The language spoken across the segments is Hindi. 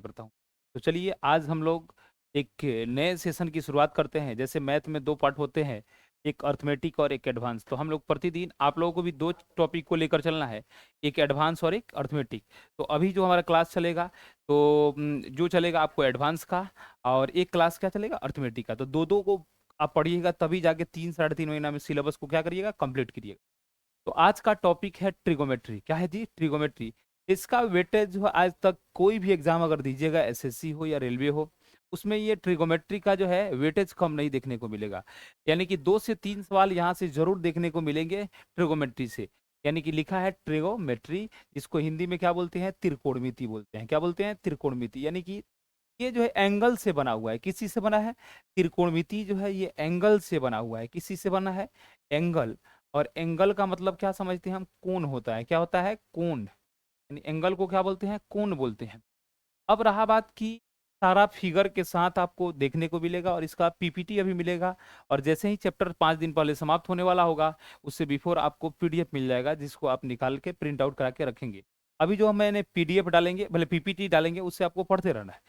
करता हूँ। तो चलिए आज हम लोग एक नए सेशन की शुरुआत करते हैं। जैसे मैथ में दो पार्ट होते हैं, एक अर्थमेटिक और एक एडवांस। तो हम लोग प्रतिदिन आप लोगों को भी दो टॉपिक को लेकर चलना है, एक एडवांस और एक अर्थमेटिक। तो अभी जो हमारा क्लास चलेगा, तो जो चलेगा आपको एडवांस का, और एक क्लास क्या चलेगा अर्थमेटिक का। तो दो दो को आप पढ़िएगा, तभी जाके 3 साढ़े 3 महीना में सिलेबस को क्या करिएगा, कंप्लीट करिएगा। तो आज का टॉपिक है ट्रिगोमेट्री। क्या है जी? ट्रिगोमेट्री। इसका वेटेज जो है, आज तक कोई भी एग्जाम अगर दीजिएगा, एसएससी हो या रेलवे हो, उसमें ये ट्रिगोमेट्री का जो है वेटेज कम नहीं देखने को मिलेगा। यानी कि 2 से 3 सवाल यहाँ से जरूर देखने को मिलेंगे ट्रिगोमेट्री से। यानी कि लिखा है ट्रिगोमेट्री, जिसको हिंदी में क्या बोलते हैं, त्रिकोणमिति बोलते हैं। क्या बोलते हैं? त्रिकोणमिति। यानी कि ये जो है एंगल से बना हुआ है। किस चीज से बना है? त्रिकोणमिति जो है ये एंगल से बना हुआ है। किस चीज से बना है? एंगल। और एंगल का मतलब क्या समझते हैं हम? कोण होता है। क्या होता है? कोण। यानी एंगल को क्या बोलते हैं? कोण बोलते हैं। अब रहा बात की सारा फिगर के साथ आपको देखने को मिलेगा, और इसका पीपीटी अभी मिलेगा। और जैसे ही चैप्टर 5 दिन पहले समाप्त होने वाला होगा, उससे बिफोर आपको पीडीएफ मिल जाएगा, जिसको आप निकाल के प्रिंट आउट करा के रखेंगे। अभी जो मैंने पीडीएफ डालेंगे, भले पीपीटी डालेंगे, उससे आपको पढ़ते रहना है।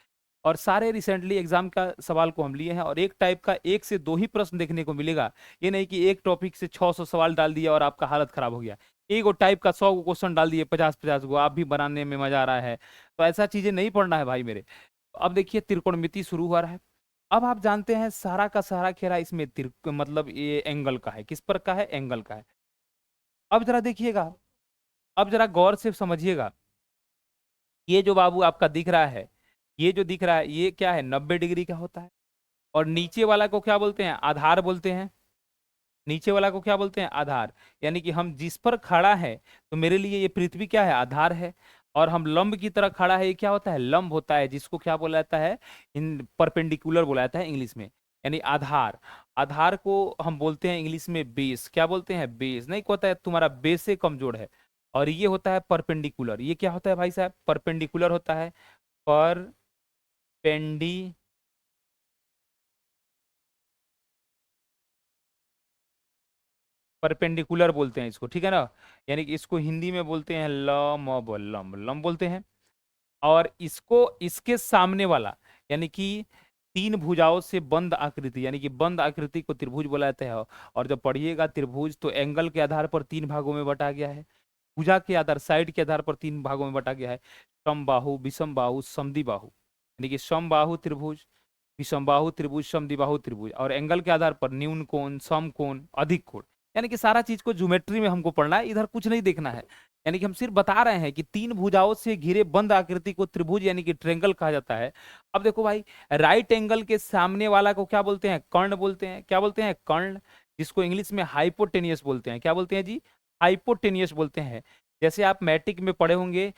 और सारे रिसेंटली एग्जाम का सवाल को हम लिए हैं, और एक टाइप का 1 से 2 ही प्रश्न देखने को मिलेगा। ये नहीं कि एक टॉपिक से 600 सवाल डाल दिया और आपका हालत खराब हो गया। एक और टाइप का 100 क्वेश्चन डाल दिए, 50-50 को, आप भी बनाने में मजा आ रहा है। तो ऐसा चीजें नहीं पढ़ना है भाई मेरे। तो अब देखिए त्रिकोणमिति शुरू हो रहा है। अब आप जानते हैं सारा का सारा खेला इसमें मतलब ये एंगल का है। किस पर का है? एंगल का है। अब जरा देखिएगा, अब जरा गौर से समझिएगा। ये जो बाबू आपका दिख रहा है, ये जो दिख रहा है, ये क्या है? 90 डिग्री का होता है। और नीचे वाला को क्या बोलते हैं? आधार बोलते हैं। नीचे वाला को क्या बोलते हैं? आधार। यानी कि हम जिस पर खड़ा है, तो मेरे लिए ये पृथ्वी क्या है? आधार है। और हम लंब की तरह खड़ा है, ये क्या होता है? लंब होता है, जिसको क्या बोला जाता है? इन परपेंडिकुलर बोला जाता है इंग्लिश में। यानी आधार। आधार को हम बोलते हैं इंग्लिश में बेस। क्या बोलते हैं? बेस। नहीं होता है तुम्हारा बेस से कमजोर है। और ये होता है परपेंडिकुलर। ये क्या होता है भाई साहब? परपेंडिकुलर होता है। परपेंडी परपेंडिकुलर बोलते हैं इसको, ठीक है ना। यानी कि इसको हिंदी में बोलते हैं लंब, लंब लंब बोलते हैं। और इसको इसके सामने वाला, यानी कि 3 भुजाओं से बंद आकृति, यानी कि बंद आकृति को त्रिभुज बोला जाता है। और जब पढ़िएगा त्रिभुज, तो एंगल के आधार पर 3 भागों में बटा गया है। भुजा के आधार, साइड के आधार पर 3 भागों में बटा गया है। समबाहु, विषम बाहु, समद्विबाहु। यानी कि समबाहु त्रिभुज, विषमबाहु त्रिभुज, समद्विबाहु त्रिभुज। और एंगल के आधार पर न्यून कोण, सम कोण, अधिक कोण। यानी कि सारा चीज को ज्योमेट्री में हमको पढ़ना है, इधर कुछ नहीं देखना है। यानी कि हम सिर्फ बता रहे हैं कि 3 भुजाओं से घिरे बंद आकृति को त्रिभुज यानी कि ट्रेंगल कहा जाता है। अब देखो भाई, राइट एंगल के सामने वाला को क्या बोलते हैं? कर्ण बोलते हैं। क्या बोलते हैं? कर्ण। जिसको इंग्लिश में हाइपोटेनियस बोलते हैं। क्या बोलते हैं जी? हाइपोटेनियस बोलते हैं। जैसे आप मैट्रिक में पढ़े होंगे,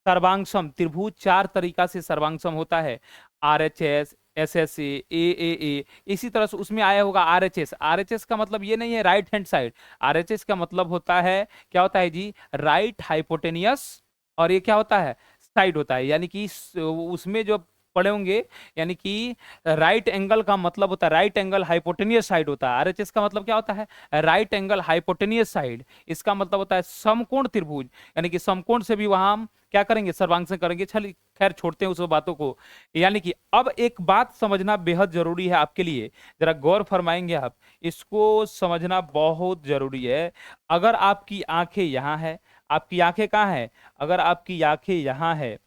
सर्वांगसम त्रिभुज 4 तरीका से सर्वांगसम होता है। RHS, SSA, AAA। इसी तरह से उसमें आया होगा RHS। RHS का मतलब ये नहीं है राइट हैंड साइड। RHS का मतलब होता है, क्या होता है जी? Right hypotenuse. और ये क्या होता है? साइड होता है। यानी कि उसमें जो पढ़े होंगे, यानी कि राइट एंगल का मतलब होता है राइट एंगल हाइपोटेनियस साइड होता है। RHS का मतलब क्या होता है? Right angle hypotenuse side. इसका मतलब होता है समकोण त्रिभुज। यानी कि समकोण से भी वहां हम क्या करेंगे? सर्वांकशन करेंगे। चलिए खैर छोड़ते हैं उस बातों को। यानी कि अब एक बात समझना बेहद जरूरी है आपके लिए, जरा गौर फरमाएंगे आप। इसको समझना बहुत जरूरी है। अगर आपकी आंखें यहाँ है, आपकी आंखें कहाँ है? अगर आपकी आंखें यहाँ है,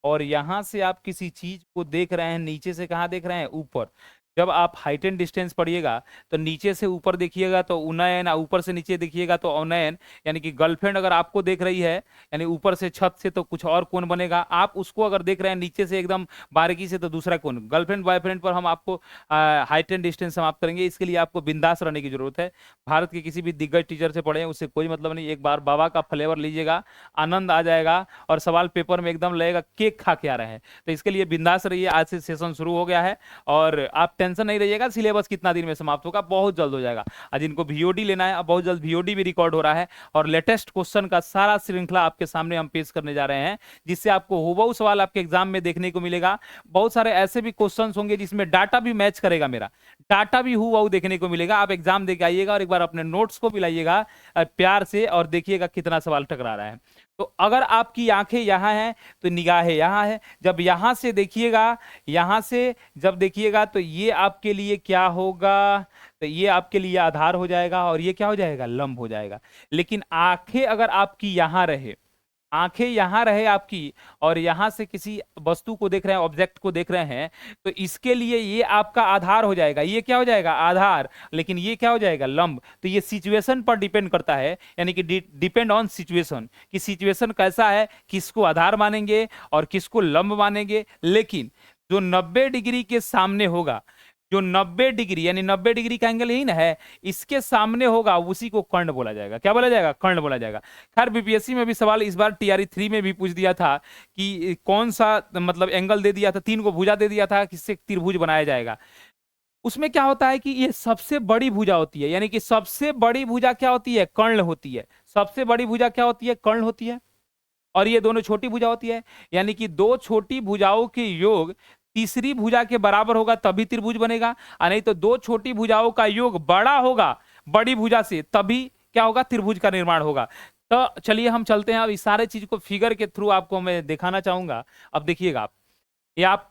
और यहां से आप किसी चीज को देख रहे हैं, नीचे से कहाँ देख रहे हैं? ऊपर। जब आप हाइट एंड डिस्टेंस पढ़िएगा, तो नीचे से ऊपर देखिएगा तो उन्नयन, और ऊपर से नीचे देखिएगा तो अवनयन। यानी कि गर्लफ्रेंड अगर आपको देख रही है, यानी ऊपर से छत से, तो कुछ और कोण बनेगा। आप उसको अगर देख रहे हैं नीचे से एकदम बारीकी से, तो दूसरा कोण। गर्लफ्रेंड बॉयफ्रेंड पर हम आपको हाइट एंड डिस्टेंस समाप्त करेंगे। इसके लिए आपको बिंदास रहने की जरूरत है। भारत के किसी भी दिग्गज टीचर से पढ़े, उससे कोई मतलब नहीं। एक बार बाबा का फ्लेवर लीजिएगा, आनंद आ जाएगा, और सवाल पेपर में एकदम लगेगा केक खा के आ रहे हैं। तो इसके लिए बिंदास रहिए। आज से सेशन शुरू हो गया है, और आप टेंशन नहीं रहिएगा। सिलेबस कितना दिन में समाप्त होगा? बहुत जल्द हो जाएगा। आज इनको VOD लेना है, अब बहुत जल्द VOD भी रिकॉर्ड हो रहा है, और लेटेस्ट क्वेश्चन का सारा श्रृंखला आपके सामने हम पेश करने जा रहे हैं, जिससे आपको हूबहू सवाल आपके एग्जाम में देखने को मिलेगा। बहुत सारे ऐसे भी क्वेश्चंस होंगे जिसमें डाटा भी मैच करेगा, मेरा डाटा भी हूबहू देखने को मिलेगा। आप एग्जाम देके आइएगा, और एक बार अपने नोट्स को भी लाइएगा प्यार से, और देखिएगा कितना सवाल टकरा रहा है। तो अगर आपकी आंखें यहाँ हैं तो निगाहें यहाँ है। जब यहाँ से देखिएगा, यहाँ से जब देखिएगा तो ये आपके लिए क्या होगा, तो ये आपके लिए आधार हो जाएगा और ये क्या हो जाएगा, लंब हो जाएगा। लेकिन आंखें अगर आपकी यहाँ रहे, आंखें यहां रहे आपकी, और यहां से किसी वस्तु को देख रहे हैं, ऑब्जेक्ट को देख रहे हैं, तो इसके लिए ये आपका आधार हो जाएगा, ये क्या हो जाएगा, आधार। लेकिन ये क्या हो जाएगा, लंब। तो ये सिचुएशन पर डिपेंड करता है, यानी कि डिपेंड ऑन सिचुएशन, कि सिचुएशन कैसा है, किसको आधार मानेंगे और किसको लंब मानेंगे। लेकिन जो 90 डिग्री के सामने होगा, जो 90 डिग्री यानी 90 डिग्री का एंगल यही ना है, इसके सामने होगा, उसी को कर्ण बोला जाएगा। क्या बोला जाएगा, कर्ण बोला जाएगा। खैर बीपीएससी में भी सवाल इस बार टीआरई 3 में भी पूछ दिया था कि कौन सा मतलब एंगल दे दिया था, 3 को भुजा दे दिया था, किससे त्रिभुज बनाया जाएगा। उसमें क्या होता है कि ये सबसे बड़ी भुजा होती है, यानी कि सबसे बड़ी भुजा क्या होती है, कर्ण होती है। सबसे बड़ी भुजा क्या होती है, कर्ण होती है। और ये दोनों छोटी भुजा होती है, यानी कि दो छोटी भुजाओं के योग तीसरी भुजा के बराबर होगा तभी त्रिभुज बनेगा, और नहीं तो दो छोटी भुजाओं का योग बड़ा होगा बड़ी भुजा से, तभी क्या होगा, त्रिभुज का निर्माण होगा। तो चलिए हम चलते हैं, अब इस सारे चीज को फिगर के थ्रू आपको मैं दिखाना चाहूंगा। अब देखिएगा आप, ये आप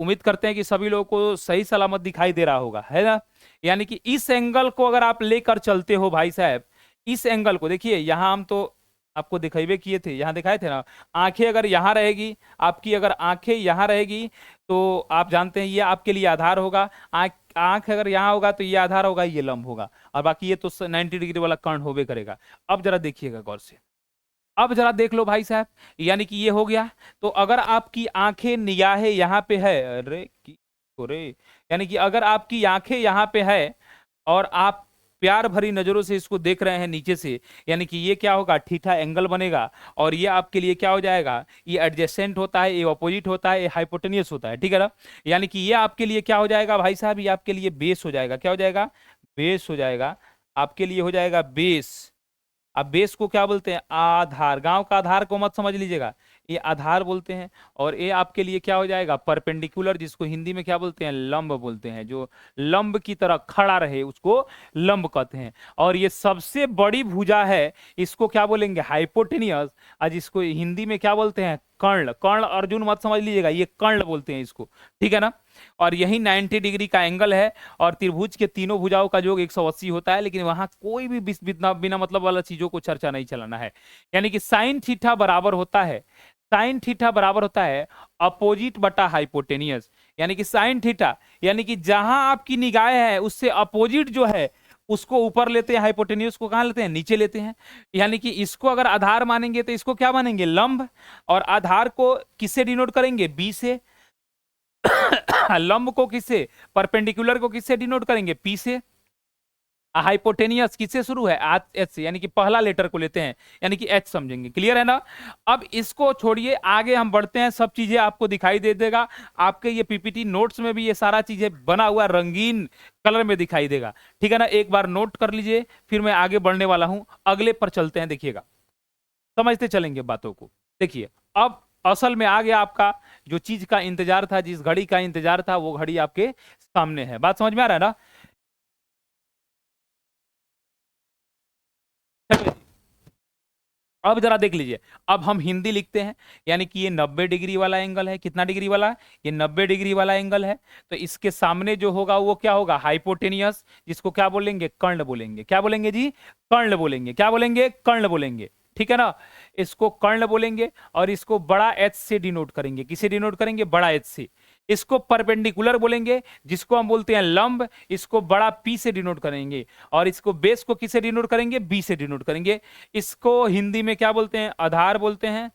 उम्मीद करते हैं कि सभी लोगों को सही सलामत दिखाई दे रहा होगा, है ना। यानी कि इस एंगल को अगर आप लेकर चलते हो भाई साहब, इस एंगल को देखिए, यहां हम तो आपको दिखाई किए थे, यहां दिखाए थे ना। आंखें अगर यहां रहेगी आपकी, अगर आंखें यहां रहेगी तो आप जानते हैं ये आपके लिए आधार होगा। आंख अगर यहां होगा तो ये आधार होगा, ये लंब होगा, और बाकी ये तो 90 डिग्री वाला कर्ण होबे करेगा। अब जरा देखिएगा गौर से, अब जरा देख लो भाई साहब, यानी कि ये हो गया। तो अगर आपकी आंखें निगाहें यहाँ पे है, अरे, यानी कि अगर आपकी आंखें यहाँ पे है और आप प्यार भरी नजरों से इसको देख रहे हैं नीचे से, यानी कि ये क्या होगा, थीटा एंगल बनेगा। और ये आपके लिए क्या हो जाएगा, ये एडजेसेंट होता है, ये ऑपोजिट होता है, ये हाइपोटेनियस होता है, ठीक है ना। यानी कि ये आपके लिए क्या हो जाएगा भाई साहब, ये आपके लिए बेस हो जाएगा। क्या हो जाएगा, बेस हो जाएगा, आपके लिए हो जाएगा बेस। अब बेस को क्या बोलते हैं, आधार। गांव का आधार को मत समझ लीजिएगा, ये आधार बोलते हैं। और ये आपके लिए क्या हो जाएगा, परपेंडिकुलर, जिसको हिंदी में क्या बोलते हैं, लंब बोलते हैं। जो लंब की तरह खड़ा रहे उसको लंब कहते हैं। और ये सबसे बड़ी भुजा है, इसको क्या बोलेंगे, हाइपोटेनियस। आज इसको हिंदी में क्या बोलते हैं, कर्ण। कर्ण अर्जुन मत समझ लीजिएगा, ये कर्ण बोलते हैं इसको, ठीक है ना। और यही 90 डिग्री का एंगल है। और त्रिभुज के तीनों भुजाओं का योग 180 होता है, लेकिन वहां कोई भी बिना मतलब वाला चीजों को चर्चा नहीं चलाना है। यानी कि साइन थीटा बराबर होता है, साइन थीटा बराबर होता है अपोजिट बटा हाइपोटेनियस। यानी कि साइन थीटा, यानी कि जहां आपकी निगाहें है उससे अपोजिट जो है उसको ऊपर लेते हैं, हाइपोटेन्यूस को कहां लेते हैं, नीचे लेते हैं। यानी कि इसको अगर आधार मानेंगे तो इसको क्या मानेंगे, लंब। और आधार को किससे डिनोट करेंगे, बी से। लंब को किससे, परपेंडिकुलर को किससे डिनोट करेंगे, पी से। हाइपोटेनियस किससे शुरू है, एच से, यानी कि पहला लेटर को लेते हैं, यानी कि एच समझेंगे। क्लियर है ना। अब इसको छोड़िए, आगे हम बढ़ते हैं, सब चीजें आपको दिखाई दे देगा। आपके ये पीपीटी नोट्स में भी ये सारा चीजें बना हुआ रंगीन कलर में दिखाई देगा, ठीक है ना। एक बार नोट कर लीजिए, फिर मैं आगे बढ़ने वाला हूं, अगले पर चलते हैं। देखिएगा, समझते चलेंगे बातों को। देखिए, अब असल में आ गया आपका जो चीज का इंतजार था, जिस घड़ी का इंतजार था, वो घड़ी आपके सामने है। बात समझ में आ रहा है ना। अब जरा देख लीजिए, अब हम हिंदी लिखते हैं। यानी कि ये 90 डिग्री वाला एंगल है, कितना डिग्री वाला, ये 90 डिग्री वाला एंगल है। तो इसके सामने जो होगा वो क्या होगा, हाइपोटेनियस, जिसको क्या बोलेंगे, कर्ण बोलेंगे। क्या बोलेंगे जी, कर्ण बोलेंगे। क्या बोलेंगे, कर्ण बोलेंगे, ठीक है ना। इसको कर्ण बोलेंगे और इसको बड़ा एच से डिनोट करेंगे। किसे डिनोट करेंगे, बड़ा एच से। इसको परपेंडिकुलर बोलेंगे, जिसको हम बोलते हैं लंब। इसको बड़ा पी से डिनोट करेंगे। और इसको बेस को किसे डिनोट करेंगे, बी से डिनोट करेंगे। इसको हिंदी में क्या बोलते हैं, आधार बोलते हैं,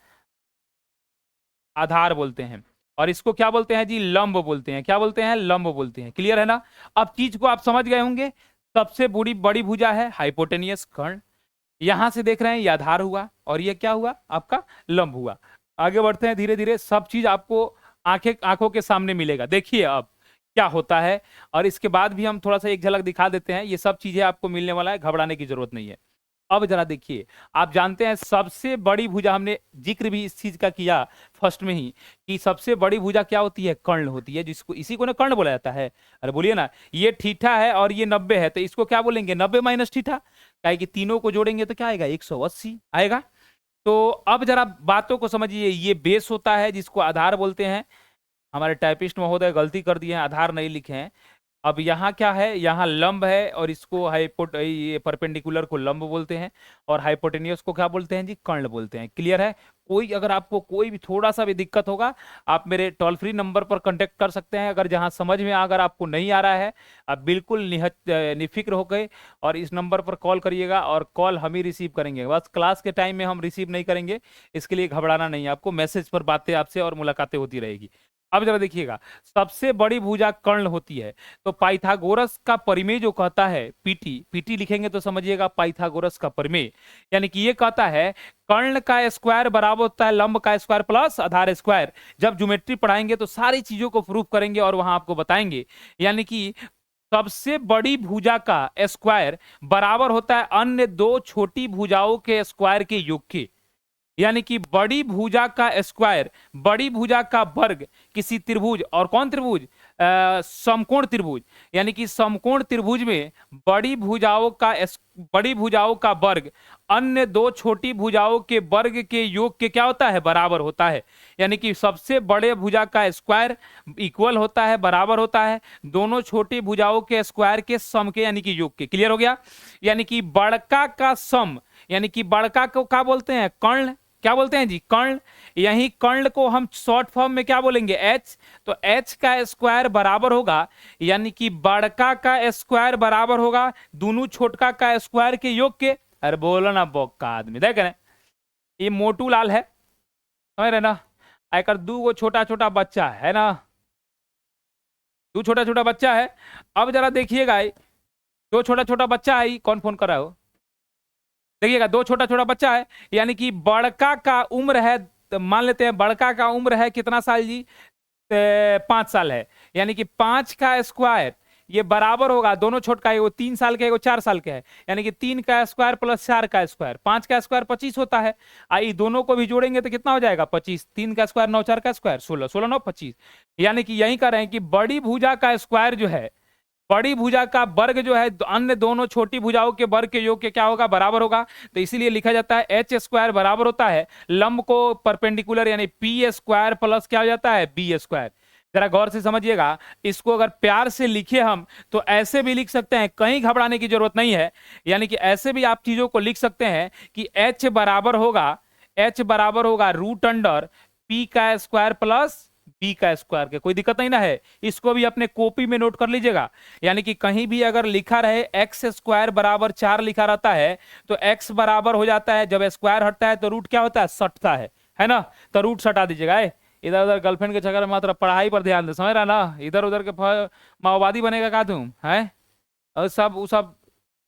आधार बोलते हैं। और इसको क्या बोलते हैं जी, लंब बोलते हैं। क्या बोलते हैं, लंब बोलते हैं। क्लियर है ना। अब चीज को आप समझ गए होंगे। सबसे बड़ी बड़ी भुजा है हाइपोटेनियस, कर्ण। यहां से देख रहे हैं ये आधार हुआ, और ये क्या हुआ, आपका लंब हुआ। आगे बढ़ते हैं धीरे धीरे, सब चीज आपको आंखों के सामने मिलेगा। देखिए अब क्या होता है, और इसके बाद भी हम थोड़ा सा एक झलक दिखा देते हैं। ये सब चीजें आपको मिलने वाला है, घबराने की जरूरत नहीं है। अब जरा देखिए, आप जानते हैं सबसे बड़ी भुजा, हमने जिक्र भी इस चीज का किया फर्स्ट में ही, कि सबसे बड़ी भुजा क्या होती है, कर्ण होती है, जिसको इसी को ना कर्ण बोला जाता है। अरे बोलिए ना, ये थीटा है और ये 90 है, तो इसको क्या बोलेंगे, 90 माइनस थीटा। क्या कि तीनों को जोड़ेंगे तो क्या आएगा, 180 आएगा। तो अब जरा बातों को समझिए, ये बेस होता है जिसको आधार बोलते हैं। हमारे टाइपिस्ट महोदय गलती कर दिए हैं, आधार नहीं लिखे हैं। अब यहाँ क्या है, यहाँ लंब है और इसको ये परपेंडिकुलर को लंब बोलते हैं, और हाइपोटेनियस को क्या बोलते हैं जी, कर्ण बोलते हैं। क्लियर है? कोई अगर आपको कोई भी थोड़ा सा भी दिक्कत होगा, आप मेरे टोल फ्री नंबर पर कांटेक्ट कर सकते हैं। अगर जहाँ समझ में अगर आपको नहीं आ रहा है, आप बिल्कुल निफिक्र हो गए और इस नंबर पर कॉल करिएगा, और कॉल हम ही रिसीव करेंगे। बस क्लास के टाइम में हम रिसीव नहीं करेंगे, इसके लिए घबराना नहीं है आपको। मैसेज पर बातें आपसे और मुलाकातें होती रहेगी। अब जरा देखिएगा, सबसे बड़ी भुजा कर्ण होती है। तो पाइथागोरस का परिमेय जो कहता है, पीटी पीटी लिखेंगे तो समझिएगा पाइथागोरस का परिमेय, यानी कि ये कहता है कर्ण का स्क्वायर बराबर होता है लंब का स्क्वायर प्लस आधार स्क्वायर। जब ज्योमेट्री पढ़ाएंगे तो सारी चीजों को प्रूफ करेंगे और वहां आपको बताएंगे। यानी कि सबसे बड़ी भुजा का स्क्वायर बराबर होता है अन्य दो छोटी भुजाओं के स्क्वायर के योग के। यानी कि बड़ी भुजा का स्क्वायर, बड़ी भुजा का वर्ग किसी त्रिभुज, और कौन त्रिभुज, समकोण त्रिभुज। यानी कि समकोण त्रिभुज में बड़ी भुजाओं का वर्ग अन्य दो छोटी भुजाओं के वर्ग के योग के क्या होता है, बराबर होता है। यानी कि सबसे बड़े भुजा का स्क्वायर इक्वल होता है, बराबर होता है दोनों छोटी भुजाओं के स्क्वायर के सम के, यानी कि योग के। क्लियर हो गया? यानी कि बड़का का सम, यानी कि बड़का को क्या बोलते हैं, कर्ण। क्या बोलते हैं जी, कर्ण। यही कर्ण को हम शॉर्ट फॉर्म में क्या बोलेंगे, एच। तो एच का स्क्वायर बराबर होगा, यानी कि बड़का का स्क्वायर बराबर होगा दोनों छोटका का स्क्वायर के योग के। अरे बोलो ना बोका आदमी, देख रहे ये मोटू लाल है, समझ रहे ना। आकर दो वो छोटा छोटा बच्चा है ना, दो छोटा छोटा बच्चा है। अब जरा देखिएगा, दो छोटा छोटा बच्चा है, कौन फोन कर रहा हो, देखिएगा दो छोटा छोटा बच्चा है। यानी कि बड़का का उम्र है, तो मान लेते हैं बड़का का उम्र है कितना साल जी, 5 साल है। यानी कि 5 का स्क्वायर ये बराबर होगा, दोनों छोटका, वो 3 साल का है, वो 4 साल का है। यानी कि 3 का स्क्वायर प्लस 4 का स्क्वायर, 5 का स्क्वायर 25 होता है। आई दोनों को भी जोड़ेंगे तो कितना हो जाएगा, 25। 3 का स्क्वायर 9, 4 का स्क्वायर 16, 16 9 25। यानी कि यही कर रहे हैं कि बड़ी भुजा का स्क्वायर जो है, बड़ी भुजा का वर्ग जो है अन्य दोनों छोटी भुजाओं के वर्ग के योग के क्या होगा, बराबर होगा। तो इसीलिए लिखा जाता है एच स्क्वायर बराबर होता है लंब को परपेंडिकुलर, यानी पी स्क्वायर प्लस क्या हो जाता है, बी स्क्वायर। जरा गौर से समझिएगा, इसको अगर प्यार से लिखे हम तो ऐसे भी लिख सकते हैं, कहीं घबराने की जरूरत नहीं है। यानी कि ऐसे भी आप चीजों को लिख सकते हैं कि एच बराबर होगा रूट अंडर पी का स्क्वायर प्लस बी का स्क्वायर के। कोई दिक्कत नहीं ना है, इसको भी अपने कॉपी में नोट कर लीजिएगा। यानी कि कहीं भी अगर लिखा रहे एक्स स्क्वायर बराबर 4 लिखा रहता है, तो एक्स बराबर हो जाता है, जब स्क्वायर हटता है तो रूट क्या होता है, सटता है ना। तो रूट सटा दीजिएगा। इधर उधर गर्लफ्रेंड के चक्कर में मात्र पढ़ाई पर ध्यान दे, समझ रहा ना। इधर उधर के माओवादी बनेगा का तुम, है और सब वो सब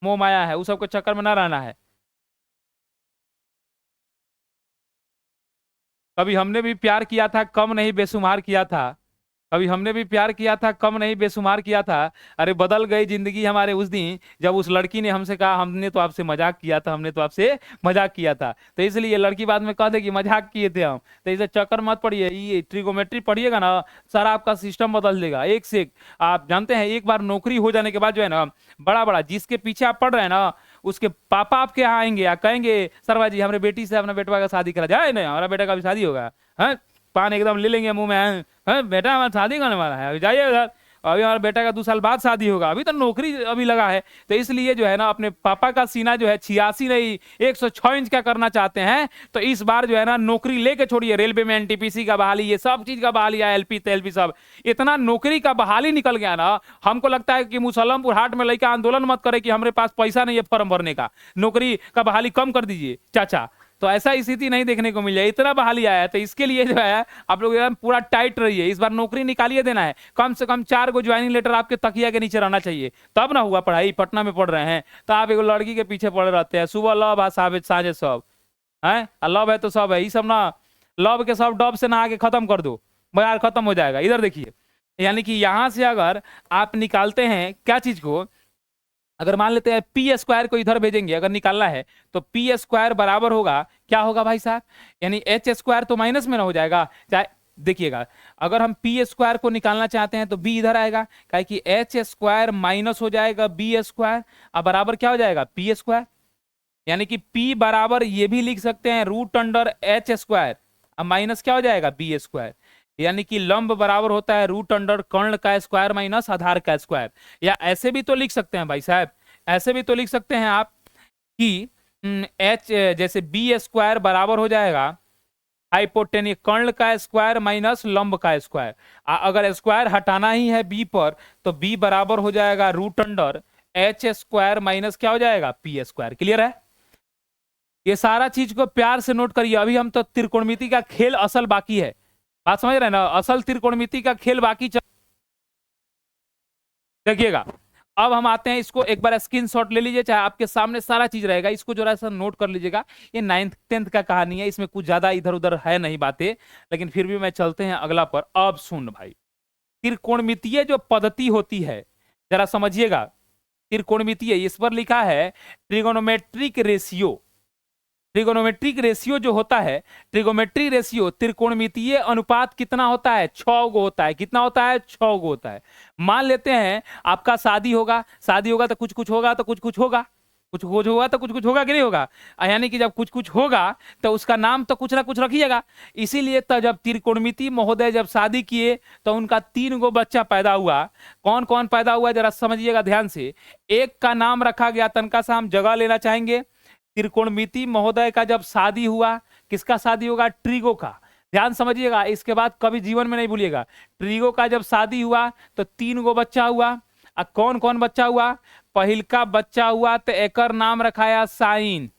मोह माया है, उस सब के चक्कर में ना रहना है। कभी हमने भी प्यार किया था, कम नहीं बेशुमार किया था। कभी हमने भी प्यार किया था, कम नहीं बेशुमार किया था। अरे बदल गई जिंदगी हमारे उस दिन जब उस लड़की ने हमसे कहा हमने तो आपसे मजाक किया था, हमने तो आपसे मजाक किया था। तो इसलिए लड़की बाद में कह देगी मजाक किए थे हम। तो इसे चक्कर मत पड़िए, ये ट्रिगोमेट्री पढ़िएगा ना, सारा आपका सिस्टम बदल देगा एक से एक। आप जानते हैं एक बार नौकरी हो जाने के बाद जो है ना, बड़ा बड़ा जिसके पीछे आप पढ़ रहे हैं ना, उसके पापा आपके यहाँ आएंगे या कहेंगे सरवा जी हमारे बेटी से अपना बेटवा का शादी करा जाए, नहीं हमारा बेटा का भी शादी होगा। है पान एकदम ले लेंगे मुंह में, है बेटा हमारा शादी करने वाला है, अभी जाइए उधर। अभी हमारे बेटा का 2 साल बाद शादी होगा, अभी तो नौकरी अभी लगा है। तो इसलिए जो है ना, अपने पापा का सीना जो है 86 नहीं 106 इंच का करना चाहते हैं। तो इस बार जो है ना नौकरी लेके छोड़िए, रेलवे में एनटीपीसी का बहाली, ये सब चीज का बहाली है, एलपी तेलपी सब, इतना नौकरी का बहाली निकल गया ना। हमको लगता है कि मुसलमपुर हाट में लेकर आंदोलन मत करे कि हमारे पास पैसा नहीं है फॉर्म भरने का, नौकरी का बहाली कम कर दीजिए चाचा। तो ऐसा स्थिति नहीं देखने को मिल जाए, इतना बहाली आया है। तो इसके लिए जो है आप लोग एकदम पूरा टाइट रहिए, इस बार नौकरी निकालिए देना है। कम से कम 4 गो ज्वाइनिंग लेटर आपके तकिया के नीचे रहना चाहिए, तब ना हुआ पढ़ाई। पटना में पढ़ रहे हैं तो आप एक लड़की के पीछे पड़े रहते हैं, सुबह लव आ साझे सब है, लव है तो सब है, ये सब ना लव के सब डब से ना आके खत्म कर दो, बाजार खत्म हो जाएगा। इधर देखिए, यानी कि यहां से अगर आप निकालते हैं क्या चीज को, अगर मान लेते हैं पी स्क्वायर को इधर भेजेंगे, अगर निकालना है तो पी स्क्वायर बराबर होगा क्या होगा भाई साहब, यानी एच स्क्वायर तो माइनस में ना हो जाएगा। चाहे देखिएगा, अगर हम पी स्क्वायर को निकालना चाहते हैं तो बी इधर आएगा, क्या कि एच स्क्वायर माइनस हो जाएगा बी स्क्वायर, अब बराबर क्या हो जाएगा पी स्क्वायर। यानी कि P बराबर ये भी लिख सकते हैं रूट अंडर एच स्क्वायर, अब माइनस क्या हो जाएगा बी स्क्वायर, यानी कि लंब बराबर होता है रूट अंडर कर्ण का स्क्वायर माइनस आधार का स्क्वायर। या ऐसे भी तो लिख सकते हैं भाई साहब, ऐसे भी तो लिख सकते हैं आप कि एच जैसे बी स्क्वायर बराबर हो जाएगा हाइपोटेनिस कर्ण का स्क्वायर माइनस लंब का स्क्वायर। अगर स्क्वायर हटाना ही है बी पर तो बी बराबर हो जाएगा root under H square minus क्या हो जाएगा पी स्क्वायर। क्लियर है? ये सारा चीज को प्यार से नोट करिए, अभी हम तो त्रिकोणमिति का खेल असल बाकी है, बात समझ रहे हैं ना, असल त्रिकोणमिति का खेल बाकी चल। देखिएगा, अब हम आते हैं, इसको एक बार स्क्रीनशॉट ले लीजिए, चाहे आपके सामने सारा चीज रहेगा, इसको जरा सा नोट कर लीजिएगा। ये 9th 10th का कहानी है, इसमें कुछ ज्यादा इधर उधर है नहीं बातें, लेकिन फिर भी मैं चलते हैं अगला पर। अब सुन भाई, त्रिकोणमितीय जो पद्धति होती है जरा समझिएगा, त्रिकोणमितीय इस पर लिखा है ट्रिगोनोमेट्रिक रेशियो। ट्रिगोनोमेट्रिक रेशियो जो होता है, ट्रिगोमेट्रिक रेशियो त्रिकोणमितीय अनुपात कितना होता है, 6 गो होता है। कितना होता है? 6 गो होता है। मान लेते हैं आपका शादी होगा, शादी होगा तो कुछ कुछ होगा, तो कुछ कुछ होगा, कुछ कुछ होगा तो कुछ कुछ होगा कि नहीं होगा, यानी कि जब कुछ कुछ होगा तो उसका नाम तो कुछ ना कुछ रखिएगा। इसीलिए तो जब त्रिकोणमिति महोदय जब शादी किए तो उनका 3 गो बच्चा पैदा हुआ। कौन कौन पैदा हुआ जरा समझिएगा ध्यान से। एक का नाम रखा गया, तनका सा हम जगह लेना चाहेंगे, त्रिकोणमिति महोदय का जब शादी हुआ, किसका शादी होगा? ट्रिगो का। ध्यान समझिएगा, इसके बाद कभी जीवन में नहीं भूलिएगा। ट्रिगो का जब शादी हुआ तो 3 गो बच्चा हुआ। कौन कौन बच्चा हुआ? पहिलका बच्चा हुआ तो एकर नाम रखाया साइन,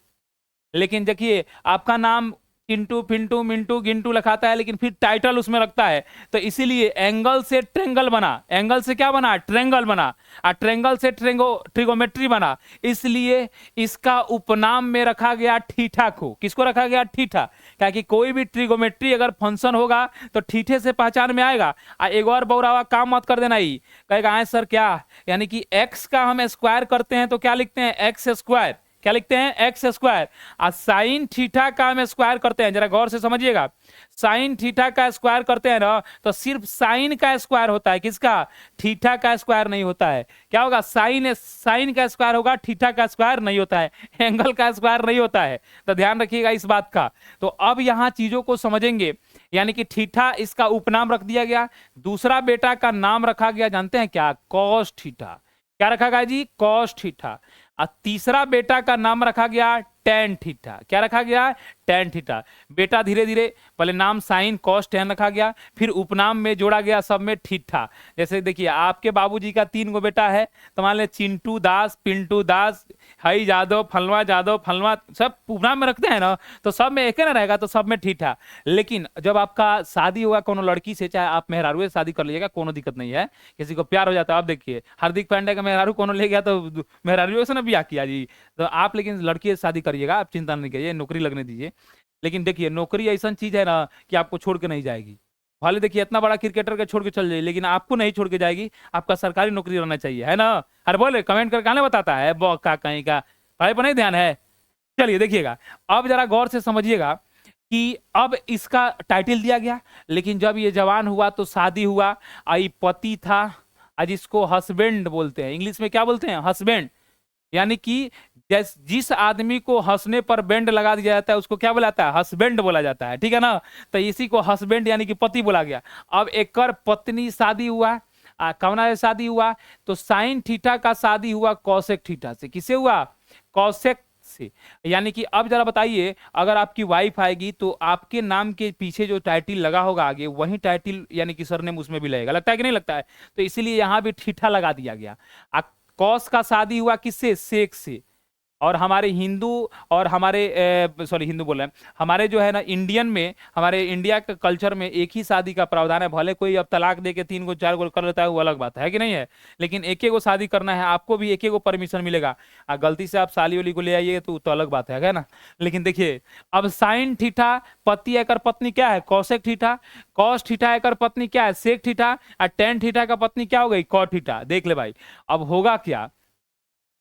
लेकिन देखिए आपका नाम चिंटू पिंटू मिंटू गिंटू लिखाता है, लेकिन फिर टाइटल उसमें रखता है, तो इसीलिए एंगल से ट्रेंगल बना। एंगल से क्या बना? ट्रेंगल बना। और ट्रेंगल से ट्रिगोमेट्री बना, इसलिए इसका उपनाम में रखा गया ठीठा को। किसको रखा गया? ठीठा। क्या कि कोई भी ट्रिगोमेट्री अगर फंक्शन होगा तो ठीठे से पहचान में आएगा। एक और बौरावा काम मत कर देना, ही कहेगा आए सर क्या, यानी कि एक्स का हम स्क्वायर करते हैं तो क्या लिखते हैं? X square. क्या लिखते हैं? X square. और साइन थीटा का हम स्क्वायर करते हैं, जरा गौर से समझिएगा, साइन थीटा का स्क्वायर करते हैं ना तो सिर्फ साइन का स्क्वायर होता है, किसका? थीटा का स्क्वायर नहीं होता है। क्या होगा? साइन साइन का स्क्वायर होगा, थीटा का स्क्वायर नहीं होता है, एंगल का स्क्वायर नहीं होता है। तो ध्यान रखिएगा इस बात का। तो अब यहां चीजों को समझेंगे, यानी कि थीटा इसका उपनाम रख दिया गया। दूसरा बेटा का नाम रखा गया, जानते हैं क्या? Cos theta. क्या रखा गया जी? Cos theta. और तीसरा बेटा का नाम रखा गया टेन थीटा। क्या रखा गया? Tan theta. बेटा धीरे धीरे पहले नाम साइन कॉस टेन रखा गया, फिर उपनाम में जोड़ा गया सब में थीटा। जैसे देखिए आपके बाबूजी का 3 गो बेटा है, तो मान ले चिंटू दास, पिंटू दास, हई जादव, फलवा, सब उपनाम में रखते हैं ना, तो सब में एक ना रहेगा, तो सब में थीटा। लेकिन जब आपका शादी होगा कोनो लड़की से, चाहे आप मेहरारू से शादी कर लीजिएगा, कोनो दिक्कत नहीं है, किसी को प्यार हो जाता है। आप देखिए हार्दिक पांड्या का मेहरारू कोनो ले गया तो मेहरारू से ना ब्याह किया जी, तो आप लेकिन लड़की से शादी करिएगा, आप चिंता नहीं करिए, नौकरी लगने दीजिए। लेकिन देखिए नौकरी ऐसा चीज है ना कि आपको छोड़ के नहीं जाएगी। भले देखिए इतना बड़ा क्रिकेटर के छोड़ के चल जाए, लेकिन आपको नहीं छोड़ के जाएगी, आपका सरकारी नौकरी रहना चाहिए, है ना। अरे बोले कमेंट करके आने बताता है का कहीं का, पढ़ाई पर नहीं ध्यान है। चलिए देखिएगा, अब जरा गौर से समझिएगा कि अब इसका टाइटल दिया गया, लेकिन जब ये जवान हुआ तो शादी हुआ, आई पति था, आज इसको हस्बैंड बोलते हैं, इंग्लिश में क्या बोलते हैं? हस्बैंड। यानी कि जिस आदमी को हंसने पर बैंड लगा दिया जाता है उसको क्या बोला जाता है? हस्बैंड बोला जाता है, ठीक है ना। तो इसी को हस्बैंड यानी कि पति बोला गया। अब एक पत्नी शादी हुआ, कौना से शादी हुआ? तो साइन थीटा का शादी हुआ कौशिक थीटा से। किसे हुआ? कौशिक से। यानी कि अब जरा बताइए, अगर आपकी वाइफ आएगी तो आपके नाम के पीछे जो टाइटल लगा होगा आगे, वही टाइटल यानी कि सरनेम उसमें भी लगेगा। लगता है कि नहीं लगता है? तो इसीलिए यहां भी थीठा लगा दिया गया। कौश का शादी हुआ किससे? शेख से। और हमारे हिंदू और हमारे सॉरी हिंदू बोल रहे हैं, हमारे जो है ना इंडियन में, हमारे इंडिया के कल्चर में एक ही शादी का प्रावधान है। भले कोई अब तलाक दे के 3 गो 4 गो कर लेता है, वो अलग बात है कि नहीं है, लेकिन एक गो शादी करना है आपको भी, एक गो परमिशन मिलेगा। गलती से आप साली वाली को ले आइए तो अलग बात है ना। लेकिन देखिए अब साइन थीटा पति एकर पत्नी क्या है? Cosec theta. कॉस थीटा एकर पत्नी क्या है? Sec theta. और टेन थीटा का पत्नी क्या हो गई? Cot theta. देख ले भाई, अब होगा क्या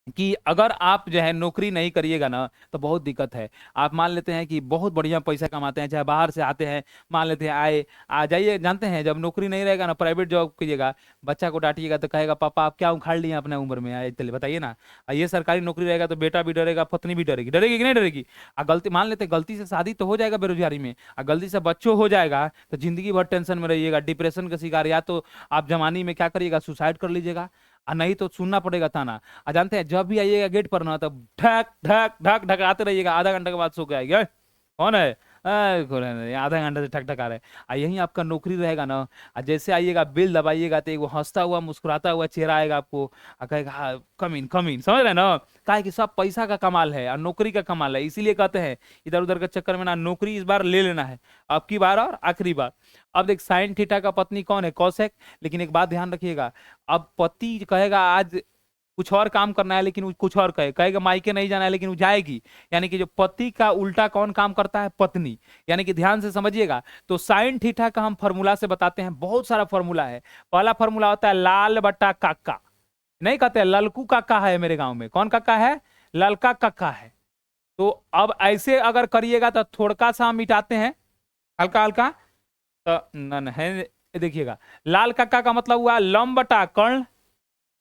कि अगर आप जो है नौकरी नहीं करिएगा ना तो बहुत दिक्कत है। आप मान लेते हैं कि बहुत बढ़िया पैसा कमाते हैं, चाहे बाहर से आते हैं, मान लेते हैं आए आ जाइए, जानते हैं जब नौकरी नहीं रहेगा ना, प्राइवेट जॉब कीजिएगा, बच्चा को डांटिएगा तो कहेगा पापा आप क्या उखाड़ लिए अपने उम्र में आए, चलिए बताइए ना। ये सरकारी नौकरी रहेगा तो बेटा भी डरेगा, पत्नी भी डरेगी, डरेगी कि नहीं डरेगी। गलती मान लेते गलती से शादी तो हो जाएगा बेरोजगारी में, गलती से बच्चों हो जाएगा तो जिंदगी भर टेंशन में रहिएगा, डिप्रेशन का शिकार, या तो आप जवानी में क्या करिएगा, सुसाइड कर लीजिएगा, और नहीं तो सुनना पड़ेगा थाना। जानते हैं जब भी आइएगा गेट पर ना, तब ढक ढक ढक ढक आते रहिएगा, आधा घंटे के बाद सो के आएगा, "ए, कौन है, कौन है?" आधा घंटे से ठक ठक आ रहे हैं। यही आपका नौकरी रहेगा ना, जैसे आइएगा बिल दबाइएगा तो वो हंसता हुआ मुस्कुराता हुआ चेहरा आएगा आपको, कहेगा हाँ कम इन कम इन, समझ रहे हैं ना। क्या है कि सब पैसा का कमाल है और नौकरी का कमाल है, इसीलिए कहते हैं इधर उधर के चक्कर में ना, नौकरी इस बार ले लेना है, अब की बार और आखिरी बार। अब देख साइन थीटा का पत्नी कौन है, कौशिक। लेकिन एक बात ध्यान रखिएगा, अब पति कहेगा आज कुछ और काम करना है, लेकिन वो कुछ और कहेगा मायके नहीं जाना है, लेकिन वो जाएगी। यानी कि जो पति का उल्टा कौन काम करता है, पत्नी। यानी कि ध्यान से समझिएगा। तो साइन थीटा का हम फॉर्मूला से बताते हैं, बहुत सारा फॉर्मूला है। पहला फॉर्मूला होता है लाल बटा काका, नहीं कहते हैं ललकू काका है मेरे गांव में, कौन काका है, ललका काका है। तो अब ऐसे अगर करिएगा तो थोड़ा सा हम मिटाते हैं, हल्का हल्का, तो नन है, देखिएगा लाल काका का मतलब हुआ लंब बटा कर्ण,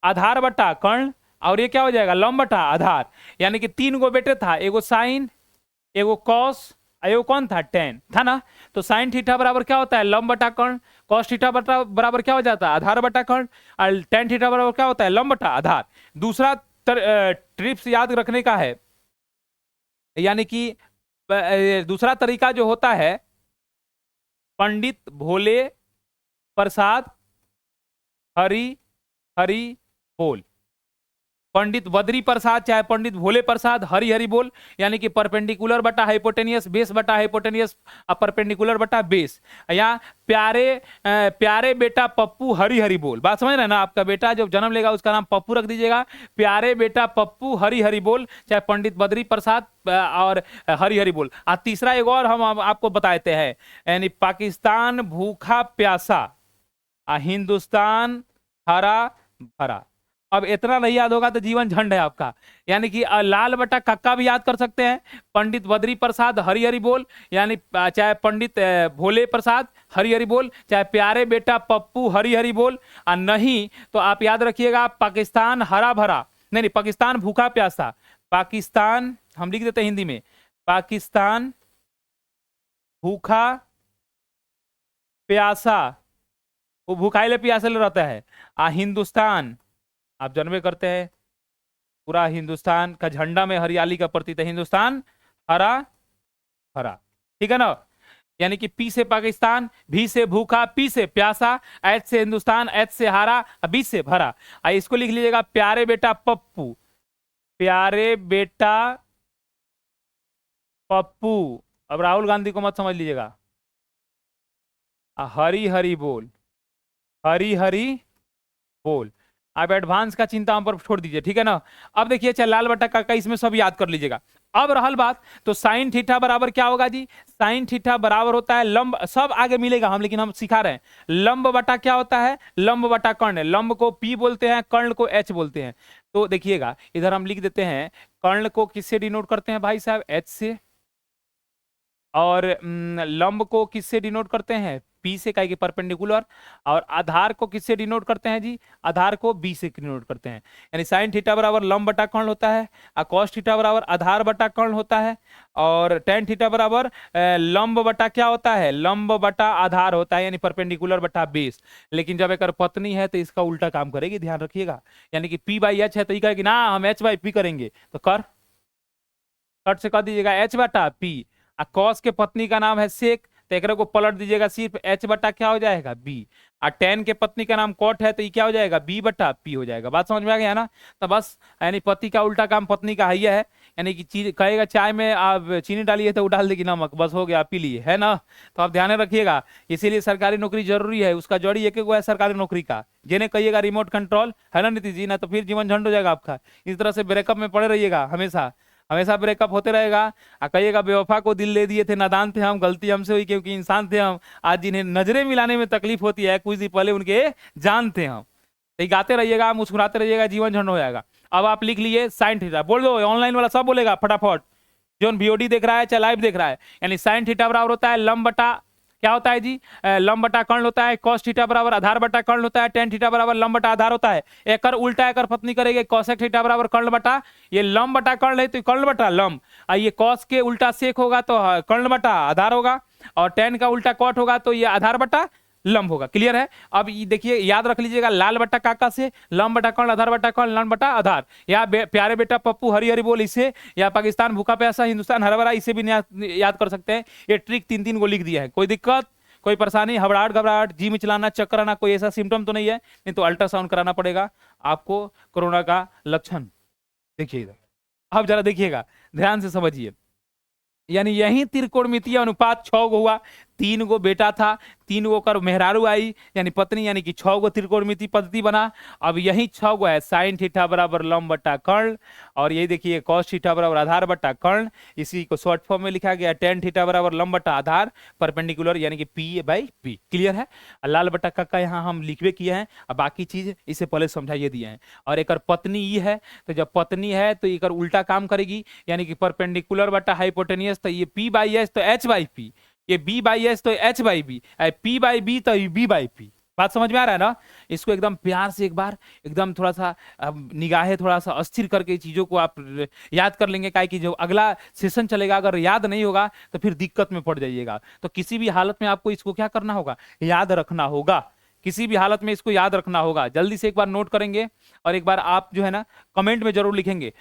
आधार बटा कर्ण, और ये क्या हो जाएगा, लंब बटा आधार। यानी कि 3 गो बेटे था, एगो साइन, एगो कॉस, एगो कौन था, टेन था ना। तो साइन थीटा बराबर क्या होता है, लंब बटा कर्ण। कॉस थीटा बराबर क्या हो जाता है, आधार बटा कर्ण। और टेन थीटा बराबर क्या होता है, लंब बटा आधार। दूसरा ट्रिप्स याद रखने का है, यानी कि दूसरा तरीका जो होता है, पंडित भोले प्रसाद हरि हरि बोल, पंडित बद्री प्रसाद चाहे पंडित भोले प्रसाद हरि हरि बोल। यानी कि परपेंडिकुलर बटा हाइपोटेनियस, बेस बटा हाइपोटेनियस, परपेंडिकुलर बटा बेस। या प्यारे बेटा पप्पू हरि हरि बोल, बात समझ रहे हैं ना। आपका बेटा जब जन्म लेगा उसका नाम पप्पू रख दीजिएगा, प्यारे बेटा पप्पू हरि हरि बोल, चाहे पंडित बद्री प्रसाद और हरि हरि बोल। तीसरा एक और हम आपको बताते हैं, यानी पाकिस्तान भूखा प्यासा, हिंदुस्तान हरा भरा। अब इतना नहीं याद होगा तो जीवन झंड है आपका। यानी कि लाल बटा कक्का भी याद कर सकते हैं, पंडित बद्री प्रसाद हरि हरि बोल, यानी चाहे पंडित भोले प्रसाद हरि हरि बोल, चाहे प्यारे बेटा पप्पू हरि हरि बोल, और नहीं तो आप याद रखिएगा पाकिस्तान हरा भरा, नहीं पाकिस्तान भूखा प्यासा। पाकिस्तान हम लिख देते हैं हिंदी में, पाकिस्तान भूखा प्यासा, वो भूखाइले प्यासे रहता है। हिंदुस्तान आप जन्मे करते हैं, पूरा हिंदुस्तान का झंडा में हरियाली का प्रतीक है, हिंदुस्तान हरा हरा, ठीक है ना। यानी कि पी से पाकिस्तान, भी से भूखा, पी से प्यासा, एच से हिंदुस्तान, एच से हरा, बी से भरा। इसको लिख लीजिएगा प्यारे बेटा पप्पू, प्यारे बेटा पप्पू। अब राहुल गांधी को मत समझ लीजिएगा, हरी हरी बोल, हरी हरी बोल। आप एडवांस का चिंता हम पर छोड़ दीजिए, ठीक है ना। अब देखिए चाहे लाल बटा का इसमें सब याद कर लीजिएगा। अब रहल बात, तो साइन थीटा बराबर क्या होगा जी, साइन थीटा बराबर होता है लंब, सब आगे मिलेगा हम, लेकिन हम सिखा रहे हैं। लंब बटा क्या होता है, लंब बटा कर्ण। लंब को पी बोलते हैं, कर्ण को एच बोलते हैं। तो देखिएगा इधर हम लिख देते हैं, कर्ण को किससे डिनोट करते हैं भाई साहब, एच से, और लंब को किससे डिनोट करते हैं, पी से, का परपेंडिकुलर। और आधार को किससे डिनोट करते हैं जी, आधार को बी से डिनोट करते हैं। यानी साइन थीटा बराबर लंब बटा कर्ण होता है, और कॉस थीटा बराबर आधार बटा कर्ण होता है, और टेन थीटा बराबर लंब बटा क्या होता है, लंब बटा आधार होता है, यानी परपेंडिकुलर बटा बेस। लेकिन जब एक पत्नी है तो इसका उल्टा काम करेगी, ध्यान रखिएगा। यानी कि पी बाई एच है तो ये कहेगी ना हम एच बाई पी करेंगे, तो कर कट से कर दीजिएगा एच बटा पी। कॉस के पत्नी का नाम है सेक, तो एक को पलट दीजिएगा, सिर्फ एच बटा क्या हो जाएगा, बी। और टेन के पत्नी का नाम कॉट है तो ये क्या हो जाएगा, बी बटा पी हो जाएगा। बात समझ में आ गया ना। तो बस यानी पति का उल्टा काम पत्नी का है, यानी कि चीज कहेगा चाय में आप चीनी डालिए तो डाल देगी नमक, बस हो गया पी लिए, है ना। तो आप ध्यान रखिएगा, इसीलिए सरकारी नौकरी जरूरी है। उसका जड़ी एक है सरकारी नौकरी का, जिन्हें कहिएगा रिमोट कंट्रोल, है ना नीतीश जी, ना तो फिर जीवन झंड हो जाएगा आपका। इस तरह से ब्रेकअप में पड़े रहिएगा, हमेशा हमेशा ब्रेकअप होते रहेगा। कहिएगा बेवफा को दिल ले दिए थे, नादान थे हम, गलती हमसे हुई क्योंकि इंसान थे हम। आज जिन्हें नजरें मिलाने में तकलीफ होती है, कुछ दिन पहले उनके जान थे हम। तो गाते रहिएगा, मुस्कुराते रहिएगा, जीवन झंड हो जाएगा। अब आप लिख लिए साइन थीटा, बोल दो, ऑनलाइन वाला सब बोलेगा फटाफट, जो वीओडी देख रहा है चाहे लाइव देख रहा है। यानी साइन थीटा बराबर होता है लंब बटा, क्या होता है जी, लंब बटा कर्ण होता है। कॉस थीटा बराबर आधार बटा कर्ण होता है। टेन थीटा बराबर लंब बटा आधार होता है। एकर उल्टा एकर पत्नी करेंगे, कॉसेक थीटा बराबर कर्ण बटा, ये लंब बटा कर्ण है तो कर्ण बटा लंब, और ये कॉस के उल्टा सेक होगा तो कर्ण बटा आधार होगा, और टेन का उल्टा कॉट होगा तो ये आधार बटा लंब होगा। क्लियर है? अब ये देखिए, याद रख लीजिएगा, लाल बटा काका से लंब बटा कर्ण, आधार बटा कर्ण, लंब बटा आधार। या प्यारे बेटा पप्पू हरी हरी बोल इसे, या पाकिस्तान भूखा प्यासा हिंदुस्तान हरा भरा, इसे भी याद कर सकते हैं। ये ट्रिक तीन तीन को लिख दिया है। कोई दिक्कत, कोई परेशानी, घबराहट घबराहट, जी मिचलाना, चक्कर आना, कोई ऐसा सिम्टम तो नहीं है? नहीं तो अल्ट्रासाउंड कराना पड़ेगा आपको, कोरोना का लक्षण। देखिए इधर, अब जरा देखिएगा, ध्यान से समझिए। यानी यही त्रिकोणमितीय अनुपात 6 गो हुआ, 3 गो बेटा था, 3 गो कर मेहरारू आई यानी पत्नी, यानी कि 6 गो त्रिकोणमितीय पद्धति बना। अब यही 6 गो है साइन थीटा बराबर लंब बटा कर्ण, और यही देखिए कॉस थीटा बराबर आधार बटा कर्ण, इसी को शॉर्ट फॉर्म में लिखा गया टेन थीटा बराबर लंब बटा आधार परपेंडिकुलर, यानी कि पी बाई पी। क्लियर है? लाल बटा का यहाँ हम लिखवे किए हैं, अब बाकी चीज इसे पहले समझाइए दिए हैं। और एक पत्नी ये है, तो जब पत्नी है तो एक उल्टा काम करेगी, यानी कि परपेंडिकुलर बटा हाइपोटेनियस, तो ये पी बाई एच तो एच बाई पी, ये बी बाई एच तो H by B, P by B तो बी बाई पी। बात समझ में आ रहा है ना? इसको एकदम प्यार से एक बार एकदम थोड़ा सा निगाहें थोड़ा सा अस्थिर करके चीजों को आप याद कर लेंगे, काहे कि जो अगला सेशन चलेगा अगर याद नहीं होगा तो फिर दिक्कत में पड़ जाइएगा। तो किसी भी हालत में आपको इसको क्या करना होगा, याद रखना होगा। किसी भी हालत में इसको याद रखना होगा। जल्दी से एक बार नोट करेंगे और एक बार आप जो है ना कमेंट में जरूर लिखेंगे।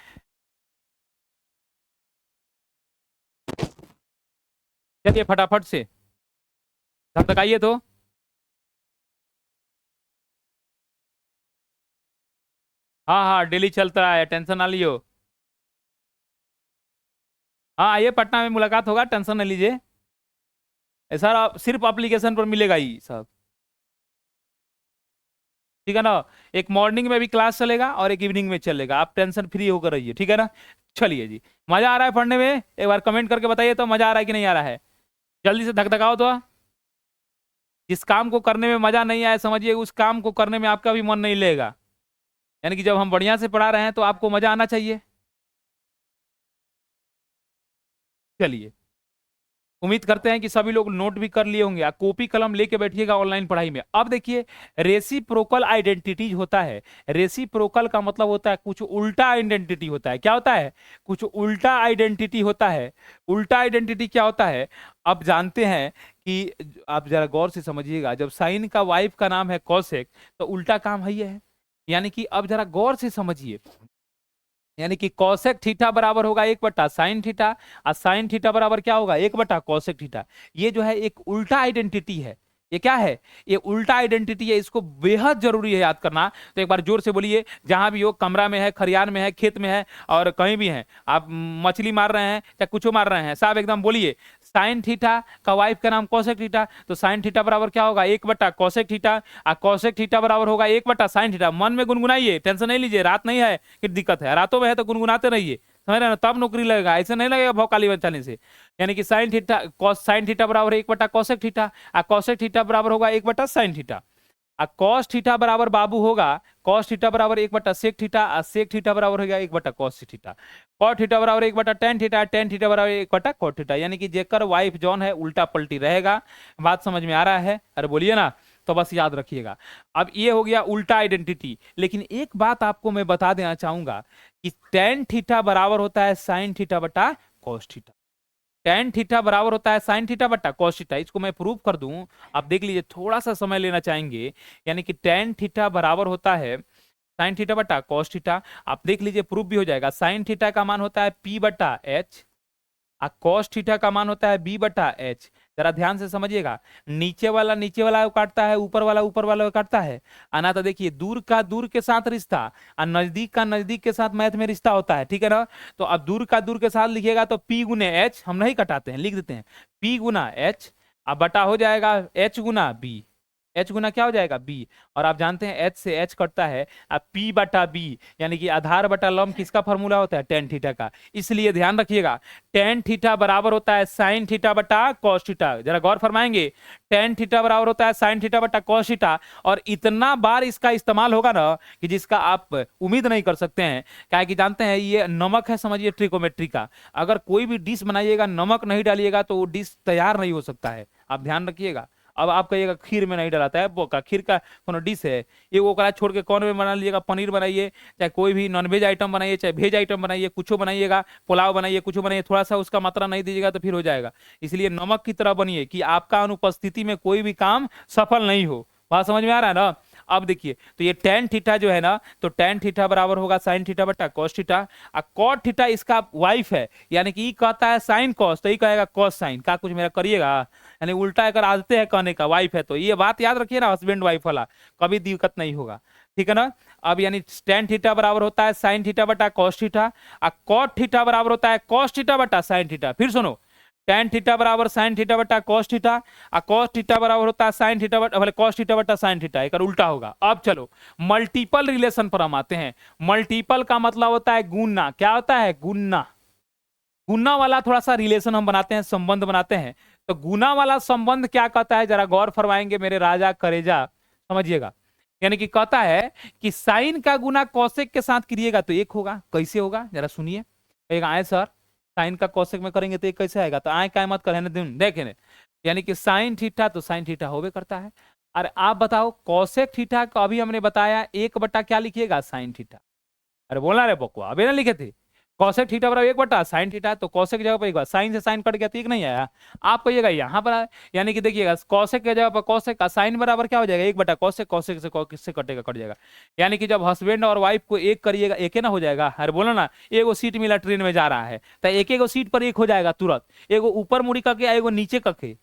चलिए फटाफट से धक्काइए तो। हाँ हाँ, डेली चलता है, टेंशन ना लियो। हाँ आइए, पटना में मुलाकात होगा, टेंशन न लीजिए। सर आप सिर्फ एप्लीकेशन पर मिलेगा ही सब, ठीक है ना? एक मॉर्निंग में भी क्लास चलेगा और एक इवनिंग में चलेगा, आप टेंशन फ्री होकर रहिए, ठीक है ना? चलिए जी, मजा आ रहा है पढ़ने में? एक बार कमेंट करके बताइए तो, मजा आ रहा है कि नहीं आ रहा है? जल्दी से धकधकाओ तो। जिस काम को करने में मजा नहीं आया, समझिए उस काम को करने में आपका भी मन नहीं लेगा। यानी कि जब हम बढ़िया से पढ़ा रहे हैं तो आपको मजा आना चाहिए। चलिए, उम्मीद करते हैं कि सभी लोग नोट भी कर लिए होंगे, कॉपी कलम लेके बैठिएगा ऑनलाइन पढ़ाई में। अब देखिए, रेसिप्रोकल आइडेंटिटीज होता है। रेसिप्रोकल का मतलब होता है कुछ उल्टा आइडेंटिटी होता है। क्या होता है? कुछ उल्टा आइडेंटिटी होता है। उल्टा आइडेंटिटी क्या होता है? अब जानते हैं कि आप जरा गौर से समझिएगा, जब साइन का वाइफ का नाम है कौशिक तो उल्टा काम है ये है। यानी कि अब जरा गौर से समझिए, यानी कि कौशिक थीटा बराबर होगा 1 बटा साइन थीटा, और साइन थीटा बराबर क्या होगा 1 बटा कौशिक थीटा। ये जो है एक उल्टा आइडेंटिटी है। ये क्या है? ये उल्टा आइडेंटिटी है, इसको बेहद जरूरी है याद करना। तो एक बार जोर से बोलिए, जहां भी हो, कमरा में है, खरियान में है, खेत में है, और कहीं भी है, आप मछली मार रहे हैं या कुछ मार रहे हैं, साहब एकदम बोलिए साइन थीटा का वाइफ का नाम कौशिक थीटा, तो साइन थीटा बराबर क्या होगा 1 बटा कौशिक थीटा, और कौशिक थीटा बराबर होगा 1 बटा साइन थीटा। मन में गुनगुनाइए, टेंशन नहीं लीजिए, रात नहीं है कि दिक्कत है, रातों में है तो गुनगुनाते रहिए, समझ रहे ना? तब नौकरी लगेगा, ऐसे नहीं लगेगा भौकाली बचाने से। यानी कि साइन थीटा साइन थीटा बराबर 1 बटा कौशिक थीटा, और कौशिक थीटा बराबर होगा 1 बटा साइन थीटा। और कॉस थीटा बराबर बाबू होगा, कॉस थीटा बराबर 1 बटा सेक थीटा, और सेक थीटा बराबर हो गया 1 बटा कॉस थीटा। कॉट थीटा बराबर 1 बटा टेन थीटा, टेन थीटा बराबर 1 बटा कॉट थीटा। यानी कि जेकर वाइफ जॉन है उल्टा पलटी रहेगा। बात समझ में आ रहा है? अरे बोलिए ना, तो बस याद रखिएगा। अब ये हो गया उल्टा आइडेंटिटी। लेकिन एक बात आपको मैं बता देना चाहूंगा कि टेन थीटा बराबर होता है साइन थीटा बटा कॉस थीटा। टेन थीटा बराबर होता है साइन थीटा बटा कॉस थीटा। इसको मैं प्रूव कर दूं, आप देख लीजिए, थोड़ा सा समय लेना चाहेंगे। यानी कि टेन थीटा बराबर होता है साइन थीटा बटा कॉस थीटा। आप देख लीजिए, प्रूफ भी हो जाएगा। साइन थीटा का मान होता है पी बटा एच, और कॉस थीटा का मान होता है बी बटा एच। जरा ध्यान से समझिएगा, नीचे वाला काटता है, ऊपर वाला काटता है। आना तो देखिए, दूर का दूर के साथ रिश्ता और नजदीक का नजदीक के साथ मैथ में रिश्ता होता है, ठीक है ना? तो अब दूर का दूर के साथ लिखिएगा तो पी गुने एच, हम नहीं कटाते हैं, लिख देते हैं पी गुना एच, अब बटा हो जाएगा एच गुना बी। एच गुना क्या हो जाएगा बी, और आप जानते हैं एच से एच कटता है, अब पी बटा बी, यानी कि आधार बटा लंब किसका फॉर्मूला होता है, टेन थीटा का। इसलिए ध्यान रखिएगा टेन थीटा बराबर होता है साइन थीटा बटा कॉस थीटा, जरा गौर फरमाएंगे, टेन थीटा बराबर होता है साइन थीटा बटा कॉस थीटा, और इतना बार इसका इस्तेमाल होगा ना कि जिसका आप उम्मीद नहीं कर सकते हैं। क्या कि जानते हैं ये नमक है, समझिए ट्रिकोमेट्री का, अगर कोई भी डिश बनाइएगा नमक नहीं डालिएगा तो वो डिश तैयार नहीं हो सकता है, आप ध्यान रखिएगा। अब आप कहिएगा खीर में नहीं डलाता है, वो का खीर का कोनो डिश है, ये वो करा छोड़ के कौन में बना लीजिएगा, पनीर बनाइए, चाहे कोई भी नॉनवेज आइटम बनाइए, चाहे वेज आइटम बनाइए, कुछ बनाइएगा, पुलाव बनाइए, कुछ बनाइए, थोड़ा सा उसका मात्रा नहीं दीजिएगा तो फिर हो जाएगा। इसलिए नमक की तरह बनिए कि आपका अनुपस्थिति में कोई भी काम सफल नहीं हो। बात समझ में आ रहा है ना। अब देखिए तो ये टेन थीटा जो है ना, तो टेन थीटा बराबर होगा साइन थीटा बटा कॉस थीटा, और कॉट थीटा इसका वाइफ है, यानी कि कहता है साइन कॉस तो ये कहेगा कॉस साइन, का कुछ मेरा करिएगा, यानी उल्टा अगर आदते हैं कहने का, वाइफ है तो ये बात याद रखिए ना, हस्बैंड वाइफ वाला, कभी दिक्कत नहीं होगा, ठीक है ना। अब यानी टेन थीटा बराबर होता है साइन थीटा बटा कॉस थीटा, और कॉट थीटा बराबर होता है कॉस थीटा बटा साइन थीटा। फिर सुनो, टेन थीटा बराबर साइन थीटा बटा कॉस थीटा, और कॉस थीटा बराबर होता है साइन थीटा बटा भले कॉस थीटा बटा साइन थीटा, एक उल्टा होगा। अब चलो मल्टीपल रिलेशन पर हम आते हैं। मल्टीपल का मतलब होता है गुना, क्या होता है गुना, गुना वाला थोड़ा सा रिलेशन हम बनाते हैं, संबंध बनाते हैं। तो गुना वाला संबंध क्या कहता है, जरा गौर फरमाएंगे मेरे राजा करेजा, समझिएगा। यानी कि कहता है कि साइन का गुना कौशिक के साथ करिएगा तो एक होगा, कैसे होगा जरा सुनिए। कहेगा आए सर साइन का कौशिक में करेंगे तो एक कैसे आएगा, तो आए काय मत करें देखे, यानी कि साइन थीटा तो साइन थीटा होवे करता है। अरे आप बताओ कौशिक थीटा को अभी हमने बताया एक बटा क्या लिखिएगा साइन थीटा, अरे बोला रे बकुआ अभी ना लिखे थे, कौशिक थीटा बराबर एक बटा साइन थीटा, तो कौशिक की जगह पर एक बार साइन से साइन कट गया तो एक नहीं आया, आप कहिएगा यहाँ पर आया, यानी कि देखिएगा कौशिक की जगह पर कौशिक का साइन बराबर क्या हो जाएगा एक बटा कौशिक, कौशिक से किससे कटेगा कट जाएगा, यानी कि जब हस्बैंड और वाइफ को एक करिएगा एक ही ना हो जाएगा। अरे बोलो ना एगो सीट मिला ट्रेन में जा रहा है तो एक एक सीट पर एक हो जाएगा तुरंत, एगो ऊपर मुड़ी करके एगो नीचे करके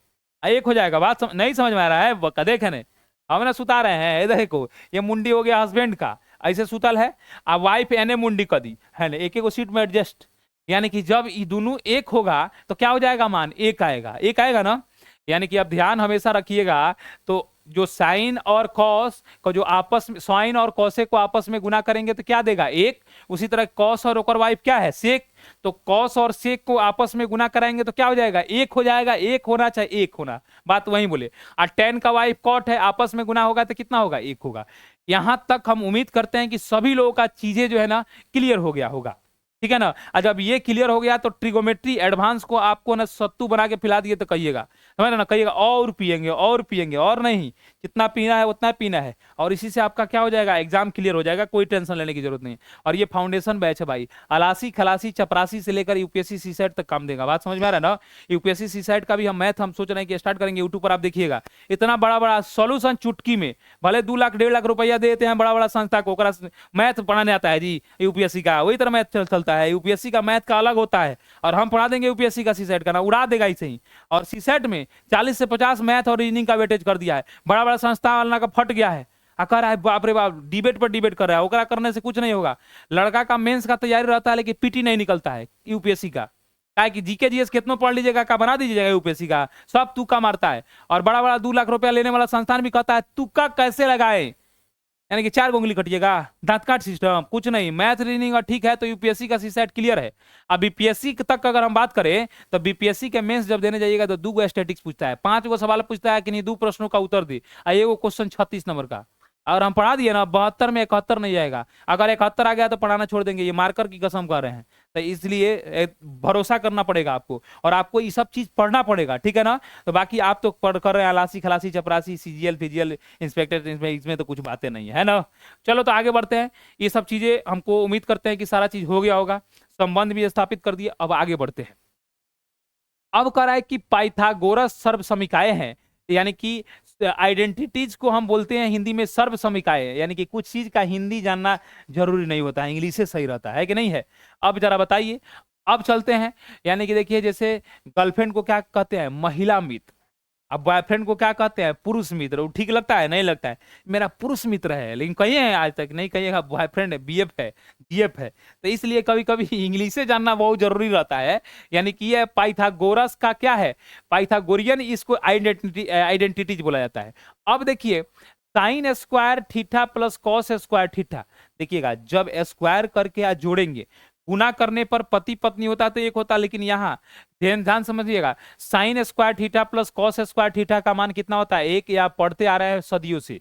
एक हो जाएगा। बात नहीं समझ में आ रहा है, देखे नहीं हम ना सुता रहे हैं, इधर को ये मुंडी हो गया हस्बैंड का, ऐसे सुतल है, अब वाइफ एने मुंडी कर दी है ना, एक एक सीट में एडजस्ट, यानी कि जब ये दोनों एक होगा तो क्या हो जाएगा मान एक आएगा, एक आएगा ना। यानी कि अब ध्यान हमेशा रखिएगा, तो जो साइन और कॉस को जो आपस में साइन और कॉसेक को आपस में गुना करेंगे तो क्या देगा एक, उसी तरह कॉस और ओकर वाइफ क्या है सेक, तो कॉस और सेक को आपस में गुना कराएंगे तो क्या हो जाएगा एक हो जाएगा, एक होना चाहे एक होना, बात वही बोले। और टेन का वाइफ कॉट है आपस में गुना होगा तो कितना होगा एक होगा। यहां तक हम उम्मीद करते हैं कि सभी लोगों का चीजें जो है ना क्लियर हो गया होगा, ठीक है ना। और जब ये क्लियर हो गया तो ट्रिगोमेट्री एडवांस को आपको ना सत्तू बना के पिला दिए तो कहिएगा, समझ ना, कहिएगा और पिएंगे और पिएंगे, और नहीं जितना पीना है उतना पीना है, और इसी से आपका क्या हो जाएगा एग्जाम क्लियर हो जाएगा, कोई टेंशन लेने की जरूरत नहीं। और ये फाउंडेशन बैच है भाई, अलासी खलासी चपरासी से लेकर यूपीएससी सीसेट तक काम देगा, बात समझ में आ रहा है ना। यूपीएससी सीसेट का भी हम मैथ हम सोच रहे हैं कि स्टार्ट करेंगे, यूट्यूब पर आप देखिएगा इतना बड़ा बड़ा सोल्यूशन चुटकी में, भले 2 लाख 1.5 लाख रुपया देते हैं बड़ा बड़ा संस्था को, मैथ पढ़ाने आता है जी यूपीएससी का, वही तरह मैथ चलता है, यूपीएससी का मैथ का अलग होता है, और हम पढ़ा देंगे यूपीएससी का सीसेट का ना उड़ा देगा इसे ही। और सीसेट में 40 से 50 मैथ और रीजनिंग का वेटेज कर दिया है, बड़ा बड़ा संस्था वाला का फट गया है, कर रहा है बाप रे बाप डिबेट पर डिबेट कर रहा है, ओकरा करने से कुछ नहीं होगा। लड़का का मेंस का तैयारी रहता है लेकिन पीटी नहीं निकलता है यूपीएससी का, क्या कि जीके जीएस कितना पढ़ लीजिएगा का बना दीजिएगा यूपीएससी का, सब तुक्का मारता है। और बड़ा बड़ा 2 लाख रुपया लेने वाला संस्थान भी कहता है तुक्का कैसे लगाए, यानी कि 4 उंगली कटिएगा, दांत काट सिस्टम कुछ नहीं, मैथ रीजनिंग और ठीक है तो यूपीएससी का सीसेट क्लियर है। अब बीपीएससी तक अगर हम बात करें तो बीपीएससी के मेंस जब देने जाइएगा तो 2 गो स्टैटिक्स पूछता है, 5 गो सवाल पूछता है कि नहीं 2 प्रश्नों का उत्तर दे, एगो क्वेश्चन 36 नंबर का, और हम पढ़ा दिए ना 72 में 71 नहीं आएगा, अगर 71 आ गया तो पढ़ाना छोड़ देंगे, ये मार्कर की कसम कर रहे हैं। तो इसलिए भरोसा करना पड़ेगा आपको, और आपको ये सब चीज पढ़ना पड़ेगा, ठीक है ना। तो बाकी आप तो पढ़ कर रहे हैं अलासी खलासी चपरासी सीजीएल फिजियल इंस्पेक्टर, इसमें तो कुछ बातें नहीं है ना। चलो तो आगे बढ़ते हैं, ये सब चीजें हमको उम्मीद करते हैं कि सारा चीज हो गया होगा, संबंध भी स्थापित कर दिए। अब आगे बढ़ते हैं, अब कह रहा है कि पाइथागोरस सर्व समीकाएं हैं, यानी कि आइडेंटिटीज को हम बोलते हैं हिंदी में सर्व समीकाएं, यानी कि कुछ चीज का हिंदी जानना जरूरी नहीं होता है, इंग्लिश से सही रहता है कि नहीं है। अब जरा बताइए, अब चलते हैं, यानी कि देखिए जैसे गर्लफ्रेंड को क्या कहते हैं महिला मित्र, अब बॉयफ्रेंड को क्या कहते हैं, पुरुष मित्र। वो ठीक लगता है, नहीं लगता है, मेरा पुरुष मित्र है, लेकिन कहिए हैं आज तक नहीं कहिएगा बॉयफ्रेंड है, बीएफ है, जीएफ है। तो इसलिए कभी कभी इंग्लिश से जानना बहुत जरूरी रहता है। यानी कि ये पाइथागोरस का क्या है, पाइथागोरियन, इसको आइडेंटिटीज बोला जाता है। अब देखिए sine square theta plus cos square theta, देखिएगा जब स्क्वायर करके आज जोड़ेंगे, गुना करने पर पति पत्नी होता तो एक होता, लेकिन यहाँ ध्यान ध्यान समझिएगा, sine square theta plus cos square theta का मान कितना होता है, एक। या पढ़ते आ रहे हैं सदियों से,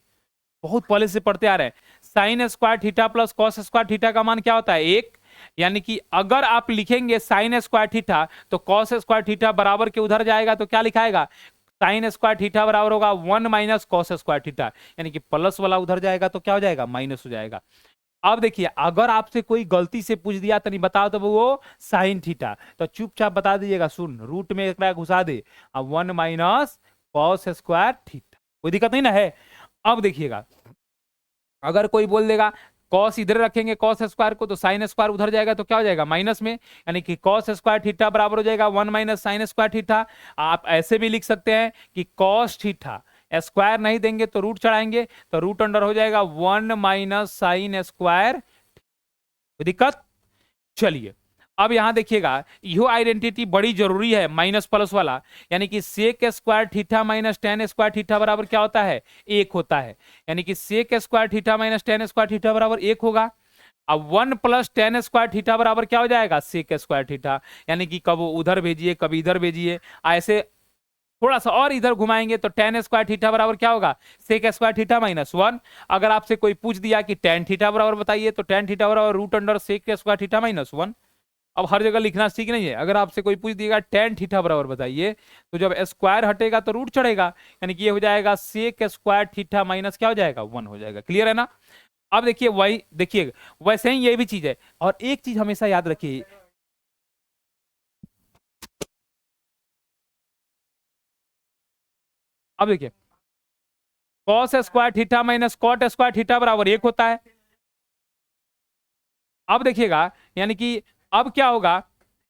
बहुत पहले से पढ़ते आ रहे हैं, sine square theta plus cos square theta का मान क्या होता है, एक। यानी कि अगर आप लिखेंगे साइन स्क्वायर थीटा तो कॉस स्क्वायर थीटा बराबर के उधर जाएगा, तो क्या लिखाएगा, साइन स्क्वायर थीटा बराबर होगा 1 माइनस कॉस स्क्वायर थीटा, यानी कि प्लस वाला उधर जाएगा तो क्या हो जाएगा, माइनस हो जाएगा। अब देखिए अगर आपसे कोई गलती से पूछ दिया तो नहीं बताओ तो वो साइन थीटा, तो चुपचाप बता दीजिएगा, सुन रूट में एक घुसा दे, अब 1 माइनस कॉस स्क्वायर थीटा, कोई दिक्कत नहीं ना है। अब देखिएगा अगर कोई बोल देगा कॉस इधर रखेंगे कॉस स्क्वायर को, तो साइन स्क्वायर उधर जाएगा तो क्या हो जाएगा, माइनस में, यानी कि कॉस स्क्वायर थीटा बराबर हो जाएगा 1 माइनस साइन स्क्वायर थीटा। आप ऐसे भी लिख सकते हैं कि कॉस थीटा, स्क्वायर नहीं देंगे तो रूट चढ़ाएंगे, तो रूट अंडर हो जाएगा 1 माइनस साइन स्क्वायर, कोई दिक्कत। चलिए अब यहां देखिएगा यह आइडेंटिटी बड़ी जरूरी है, माइनस प्लस वाला, यानी कि sec square theta minus tan square theta बराबर क्या होता है, एक होता है। यानी कि sec square theta minus tan square theta बराबर एक होगा। अब 1 प्लस टेन स्क्वायर थीटा बराबर क्या हो जाएगा, सेक स्क्वायर थीटा, यानी कि कब उधर भेजिए कभी इधर भेजिए, ऐसे थोड़ा सा और इधर घुमाएंगे तो टेन स्क्वायर थीटा बराबर क्या होगा, सेक स्क्वायर थीटा माइनस 1। अगर आपसे कोई पूछ दिया कि टेन थीटा बराबर बताइए, तो टेन थीटा बराबर root under sec square theta minus 1। अब हर जगह लिखना ठीक नहीं है, अगर आपसे कोई पूछ दिएगा टेन थीटा बराबर बताइए, तो जब स्क्वायर हटेगा तो रूट चढ़ेगा, यानी कि ये हो जाएगा सेक स्क्वायर थीटा माइनस क्या हो जाएगा, 1 हो जाएगा। क्लियर है ना। अब देखिए वही देखिए वैसे ही ये भी चीज है, और एक चीज हमेशा याद रखिए, अब देखिए cos square theta minus cot square theta बराबर एक होता है। अब देखिएगा यानी कि अब क्या होगा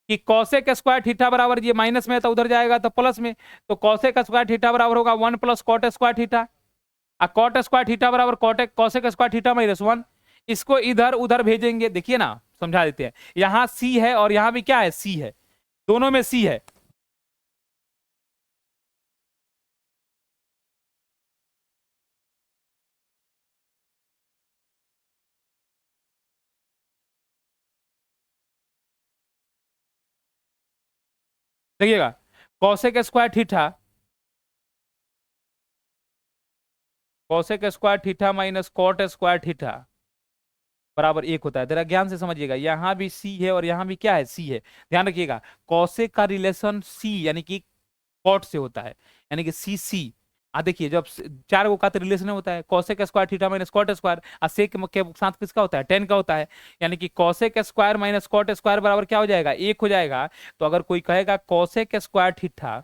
कि कॉसेक स्क्वायर थीटा बराबर, ये माइनस में तो उधर जाएगा तो प्लस में, तो कॉसेक स्क्वायर थीटा बराबर होगा 1 प्लस कॉट स्क्वायर थीटा, और कॉट स्क्वायर थीटा बराबर कॉटेक कॉसेक स्क्वायर थीटा माइनस 1। इसको इधर उधर भेजेंगे, देखिए ना समझा देते हैं, यहां सी है और यहां भी क्या है, सी है, दोनों में सी है। देखिएगा cosec square theta, cosec square theta minus cot square theta बराबर एक होता है। जरा ज्ञान से समझिएगा, यहां भी सी है और यहां भी क्या है, सी है। ध्यान रखिएगा कॉसेक का रिलेशन सी यानी कि कॉट से होता है, यानी कि सी सी। देखिए जब चार को का तो रिलेशन होता है, cosec square theta minus cot square, और सेक के साथ किसका होता है, टेन का होता है, यानी कि cosec square minus cot square बराबर क्या हो जाएगा, एक हो जाएगा। तो अगर कोई कहेगा cosec square theta,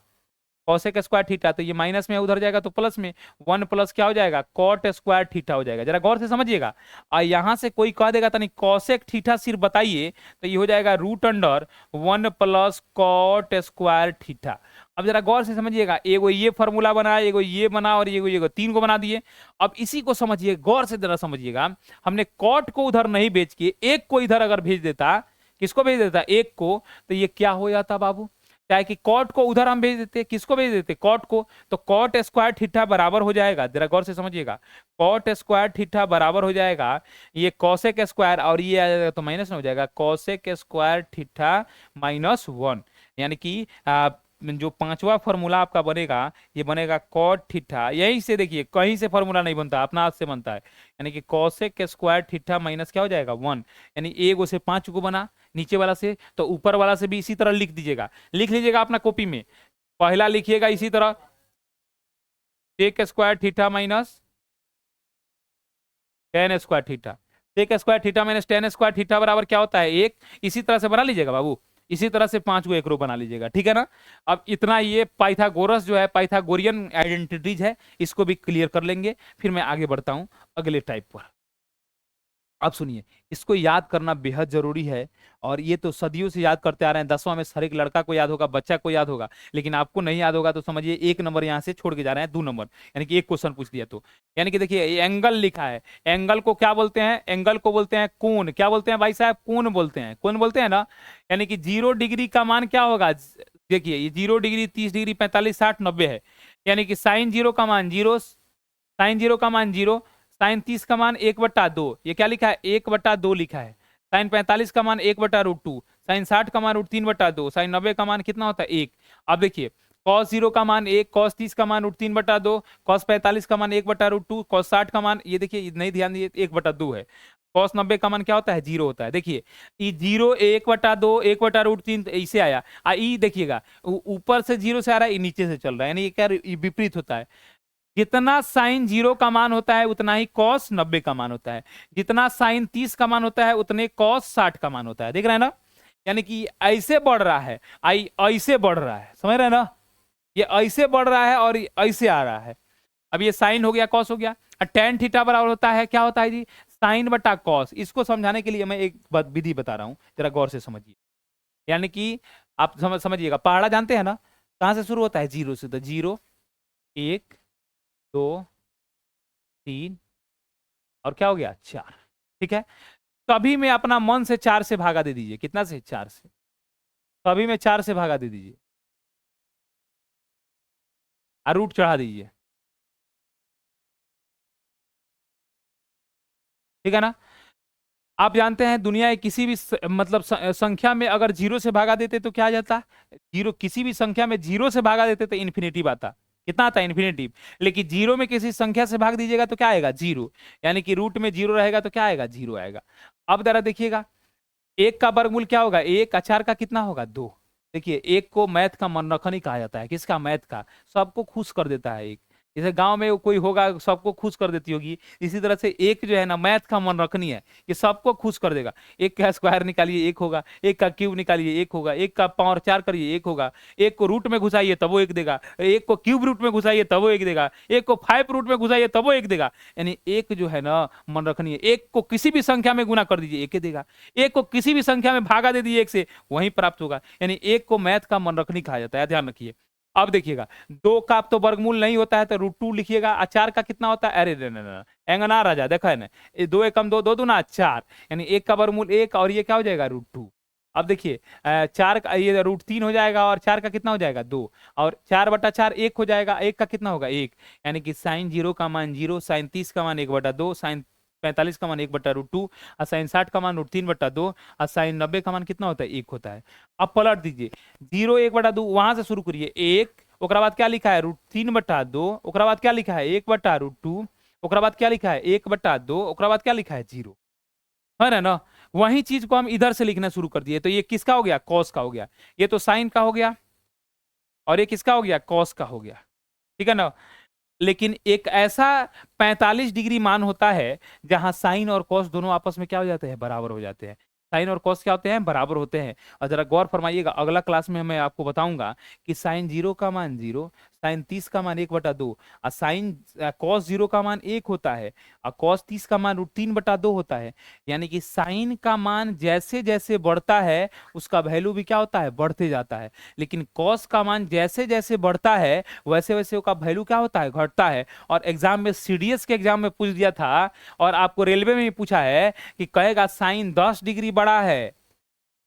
cosec square theta, तो ये माइनस में उधर जाएगा तो प्लस में, 1 प्लस क्या हो जाएगा, कॉट स्क्वायर थीटा हो जाएगा। जरा गौर से समझिएगा, और यहां से कोई कह देगा तनी कॉसेक थीटा सिर्फ बताइए, तो ये हो जाएगा root under 1 plus cot square theta. अब जरा गौर से समझिएगा, एगो ये फॉर्मूला बना, एगो ये बना, और एगो तीन को बना दिए। अब इसी को समझिए, गौर से जरा समझिएगा, हमने कॉट को उधर नहीं भेज के एक को इधर अगर भेज देता, किसको भेज देता, एक को, तो ये क्या हो जाता बाबू, क्या कि कॉट को उधर हम भेज देते, किसको भेज देते, कॉट को, तो कॉट स्क्वायर थीटा बराबर हो जाएगा, जरा गौर से समझिएगा, कॉट स्क्वायर थीटा बराबर हो जाएगा ये कॉसेक स्क्वायर, और ये आ जाएगा तो माइनस में हो जाएगा कॉसेक स्क्वायर थीटा माइनस 1। यानी कि जो पांचवा फॉर्मूला आपका बनेगा, ये बनेगा कॉट थीटा, यहीं से देखिए कहीं से फॉर्मूला नहीं बनता, अपना हाथ से बनता है, यानी कि कॉसेक स्क्वायर थीटा माइनस क्या हो जाएगा, 1। यानी एक से 5 को बना नीचे वाला से, तो ऊपर वाला से भी इसी तरह लिख दीजिएगा, लिख लीजिएगा अपना कॉपी में। पहला लिखिएगा इसी तरह, sec square theta minus tan square theta, sec square theta minus tan square theta बराबर क्या होता है, एक। इसी तरह से बना लीजिएगा बाबू, इसी तरह से 5 को एक रो बना लीजिएगा, ठीक है ना। अब इतना ये पाइथागोरस जो है, पाइथागोरियन आइडेंटिटीज है, इसको भी क्लियर कर लेंगे, फिर मैं आगे बढ़ता हूं अगले टाइप पर। अब सुनिए, इसको याद करना बेहद जरूरी है, और ये तो सदियों से याद करते आ रहे हैं। 10वां में हर एक लड़का को याद होगा, बच्चा को याद होगा, लेकिन आपको नहीं याद होगा तो समझिए 1 नंबर यहाँ से छोड़ के जा रहे हैं, 2 नंबर, यानी कि एक क्वेश्चन पूछ दिया तो। यानी कि देखिए एंगल लिखा है, एंगल को क्या बोलते हैं? एंगल को बोलते हैं कोण। क्या बोलते हैं भाई साहब? कोण बोलते हैं, कोण बोलते हैं ना। यानी कि 0 डिग्री का मान क्या होगा? देखिए ये 0 डिग्री, 30 डिग्री, 45, 60, 90 है। यानी कि साइन 0 का मान 0, साइन 0 का मान 0, साइन 30 का मान 1/2, ये क्या लिखा है? 1/2 लिखा है। साइन 45 का मान 1/√2, साइन 60 का मान √3/2, साइन 90 का मान कितना होता है? 1। अब देखिए कॉस 0 का मान 1, कॉस 30 का मान √3/2, कॉस 45 का मान 1/√2, कॉस 60 का मान, ये देखिए नहीं ध्यान दिए, 1/2 है। कॉस 90 का मान क्या होता है? 0 होता है। देखिए ये 0, 1/2, 1/√3 ऐसे आया। ई देखिएगा ऊपर से 0 से आ रहा है, ये नीचे से चल रहा है, यानी ये क्या विपरीत होता है। जितना साइन 0 का मान होता है उतना ही कॉस 90 का मान होता है, जितना साइन 30 का मान होता है उतने कॉस 60 का मान होता है। देख रहे हैं ना? यानी कि ऐसे बढ़ रहा है, आई ऐसे बढ़ रहा है, समझ रहे हैं ना? ये ऐसे बढ़ रहा है और ऐसे आ रहा है। अब ये साइन हो गया, कॉस हो गया। टेन थीटा बराबर होता है, क्या होता है जी? साइन बटा कॉस। इसको समझाने के लिए मैं एक विधि बता रहा हूं, जरा गौर से समझिए। यानी कि आप समझिएगा, पहाड़ा जानते हैं ना? कहां से शुरू होता है? 0 से। तो 0, 1, 2, 3 और क्या हो गया? 4। ठीक है, कभी में अपना मन से 4 से भागा दे दीजिए। कितना से? 4 से। कभी में 4 से भागा दे दीजिए और रूट चढ़ा दीजिए। ठीक है ना? आप जानते हैं दुनिया के किसी भी मतलब संख्या में अगर 0 से भागा देते तो क्या आ जाता? 0, किसी भी संख्या में 0 से भागा देते तो इन्फिनेटिव आता। कितना आता? इन्फिनेटिव। लेकिन 0 में किसी संख्या से भाग दीजिएगा तो क्या आएगा? 0। यानी कि रूट में 0 रहेगा तो क्या आएगा? 0 आएगा। अब जरा देखिएगा, 1 का वर्गमूल क्या होगा? 1 और 4 का कितना होगा? 2। देखिए 1 को मैथ का मनरखनी कहा जाता है। किसका? मैथ का। सबको खुश कर देता है एक। जैसे गांव में कोई होगा सबको खुश कर देती होगी, इसी तरह से एक जो है ना मैथ का मन रखनी है, ये सबको खुश कर देगा। एक का स्क्वायर निकालिए 1 होगा, एक का क्यूब निकालिए 1 होगा, एक का पावर 4 करिए 1 होगा, एक को रूट में घुसाइए तब वो 1 देगा, एक को क्यूब रूट में घुसाइए तब वो 1 देगा, एक को 5 रूट में घुसाइए तब वो 1 देगा। यानी एक जो है ना मन रखनी है, एक को किसी भी संख्या में गुना कर दीजिए 1 देगा, एक को किसी भी संख्या में भागा दे दीजिए 1 से, वहीं प्राप्त होगा। यानी एक को मैथ का मन रखनी कहा जाता है, ध्यान रखिए। अब देखिएगा 2 का तो वर्गमूल नहीं होता है तो √2 लिखिएगा, और 4 का कितना होता है? अरे एंगना राजा देखा है ना, 2 एकम 2, 2 दूना 4, यानी 1 का वर्गमूल 1 और ये क्या हो जाएगा? √2। अब देखिए 4 का ये √3 हो जाएगा और 4 का कितना हो जाएगा? 2, और 4/4 1 हो जाएगा, 1 का कितना होगा? 1। यानी कि साइन 0 का मान 0, साइन 30 का मान 1/2, साइन 45 का मान 1/√2, और साइन 60 का मान √3/2, और साइन 90 का मान कितना होता है? 1 होता है। अब पलट दीजिए, 0 1/2 वहां से शुरू करिए, 1, ओकरा बाद क्या लिखा है? √3/2, ओकरा बाद क्या लिखा है? 1/√2, ओकरा बाद क्या लिखा है? 1/2, ओकरा बाद क्या लिखा है? 0। है ना? वही चीज को हम इधर से लिखना शुरू कर दिए, तो ये किसका हो गया? कॉस का हो गया। ये तो साइन का हो गया, और ये किसका हो गया? कॉस का हो गया। ठीक है ना? लेकिन एक ऐसा 45 डिग्री मान होता है जहां साइन और कॉस दोनों आपस में क्या हो जाते हैं? बराबर हो जाते हैं। साइन और कॉस क्या होते हैं? बराबर होते हैं। और जरा गौर फरमाइएगा, अगला क्लास में मैं आपको बताऊंगा कि साइन 0 का मान 0, साइन 30 का मान 1/2, और साइन कॉस 0 का मान 1 होता है, और कॉस 30 का मान √3/2 होता है। यानी कि साइन का मान जैसे जैसे बढ़ता है उसका वैल्यू भी क्या होता है? बढ़ते जाता है। लेकिन कॉस का मान जैसे जैसे बढ़ता है वैसे वैसे उसका वैल्यू क्या होता है? घटता है। और एग्जाम में सीडीएस के एग्जाम में पूछ दिया था, और आपको रेलवे में भी पूछा है कि कहेगा साइन 10 डिग्री बड़ा है,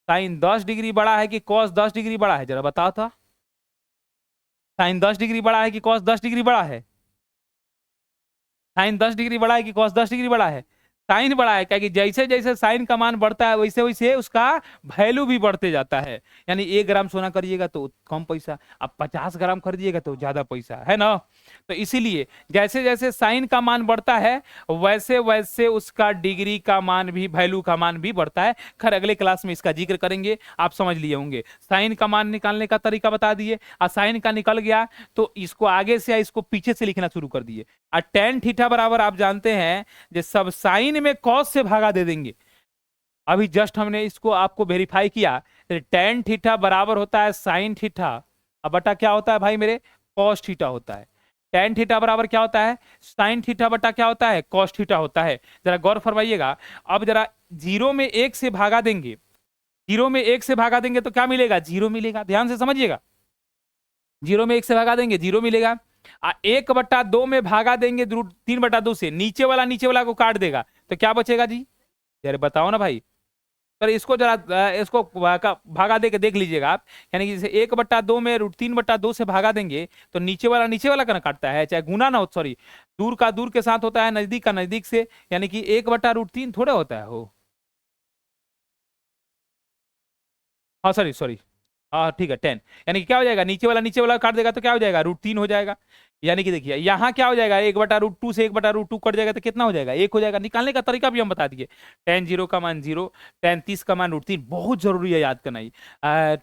साइन 10 डिग्री बड़ा है कि कॉस 10 डिग्री बड़ा है? जरा बताओ था, साइन 10 डिग्री बड़ा है कि कॉस 10 डिग्री बड़ा है? साइन 10 डिग्री बड़ा है कि कॉस 10 डिग्री बड़ा है? साइन बड़ा है, क्या कि जैसे जैसे साइन का मान बढ़ता है वैसे वैसे उसका वैल्यू भी बढ़ते जाता है। यानी 1 ग्राम सोना करिएगा तो कम पैसा, अब 50 ग्राम खरीदिएगा तो ज्यादा पैसा, है ना? तो इसीलिए जैसे जैसे साइन का मान बढ़ता है वैसे वैसे उसका डिग्री का मान भी, वैल्यू का मान भी बढ़ता है। खैर अगले क्लास में इसका जिक्र करेंगे, आप समझ लिए होंगे। साइन का मान निकालने का तरीका बता दिए, और साइन का निकल गया तो इसको आगे से या इसको पीछे से लिखना शुरू कर दिए। और टेन थीटा बराबर आप जानते हैं जो सब साइन में कॉस से भागा दे देंगे। अभी जस्ट हमने इसको आपको वेरीफाई किया, तो टेन थीटा बराबर होता है साइन थीटा, अब बटा क्या होता है भाई मेरे? कॉस थीटा होता है। टेन थीटा बराबर क्या होता है, साइन थीटा बटा क्या होता है, कॉस थीटा होता है। जरा गौर फरमाइएगा। अब जरा जीरो में एक से भागा देंगे, जीरो में एक से भागा देंगे तो क्या मिलेगा, जीरो मिलेगा। ध्यान से समझिएगा, जीरो में एक से भागा देंगे जीरो मिलेगा। एक बट्टा दो में भागा देंगे रूट तीन बट्टा दो से, नीचे वाला को काट देगा तो क्या बचेगा जी, यार बताओ ना भाई। पर इसको जरा इसको भागा दे के देख लीजिएगा आप, यानी कि जैसे एक बट्टा दो में रूट तीन बट्टा दो से भागा देंगे तो नीचे वाला का ना काटता है, चाहे गुना ना हो, सॉरी दूर का दूर के साथ होता है, नजदीक का नजदीक से, यानी कि एक बट्टा रूट तीन थोड़े होता है हो। हाँ सॉरी सॉरी, हाँ ठीक है 10, यानी कि क्या हो जाएगा, नीचे वाला काट देगा तो क्या हो जाएगा, रूट तीन हो जाएगा। यानी कि देखिए यहाँ क्या हो जाएगा, एक बटा रूट टू से एक बटा रूट टू कट जाएगा तो कितना हो जाएगा, एक हो जाएगा। निकालने का तरीका भी हम बता दिए, टेन जीरो का मान जीरो, टेन 30 का मान रूट तीन, बहुत जरूरी है याद करना ही।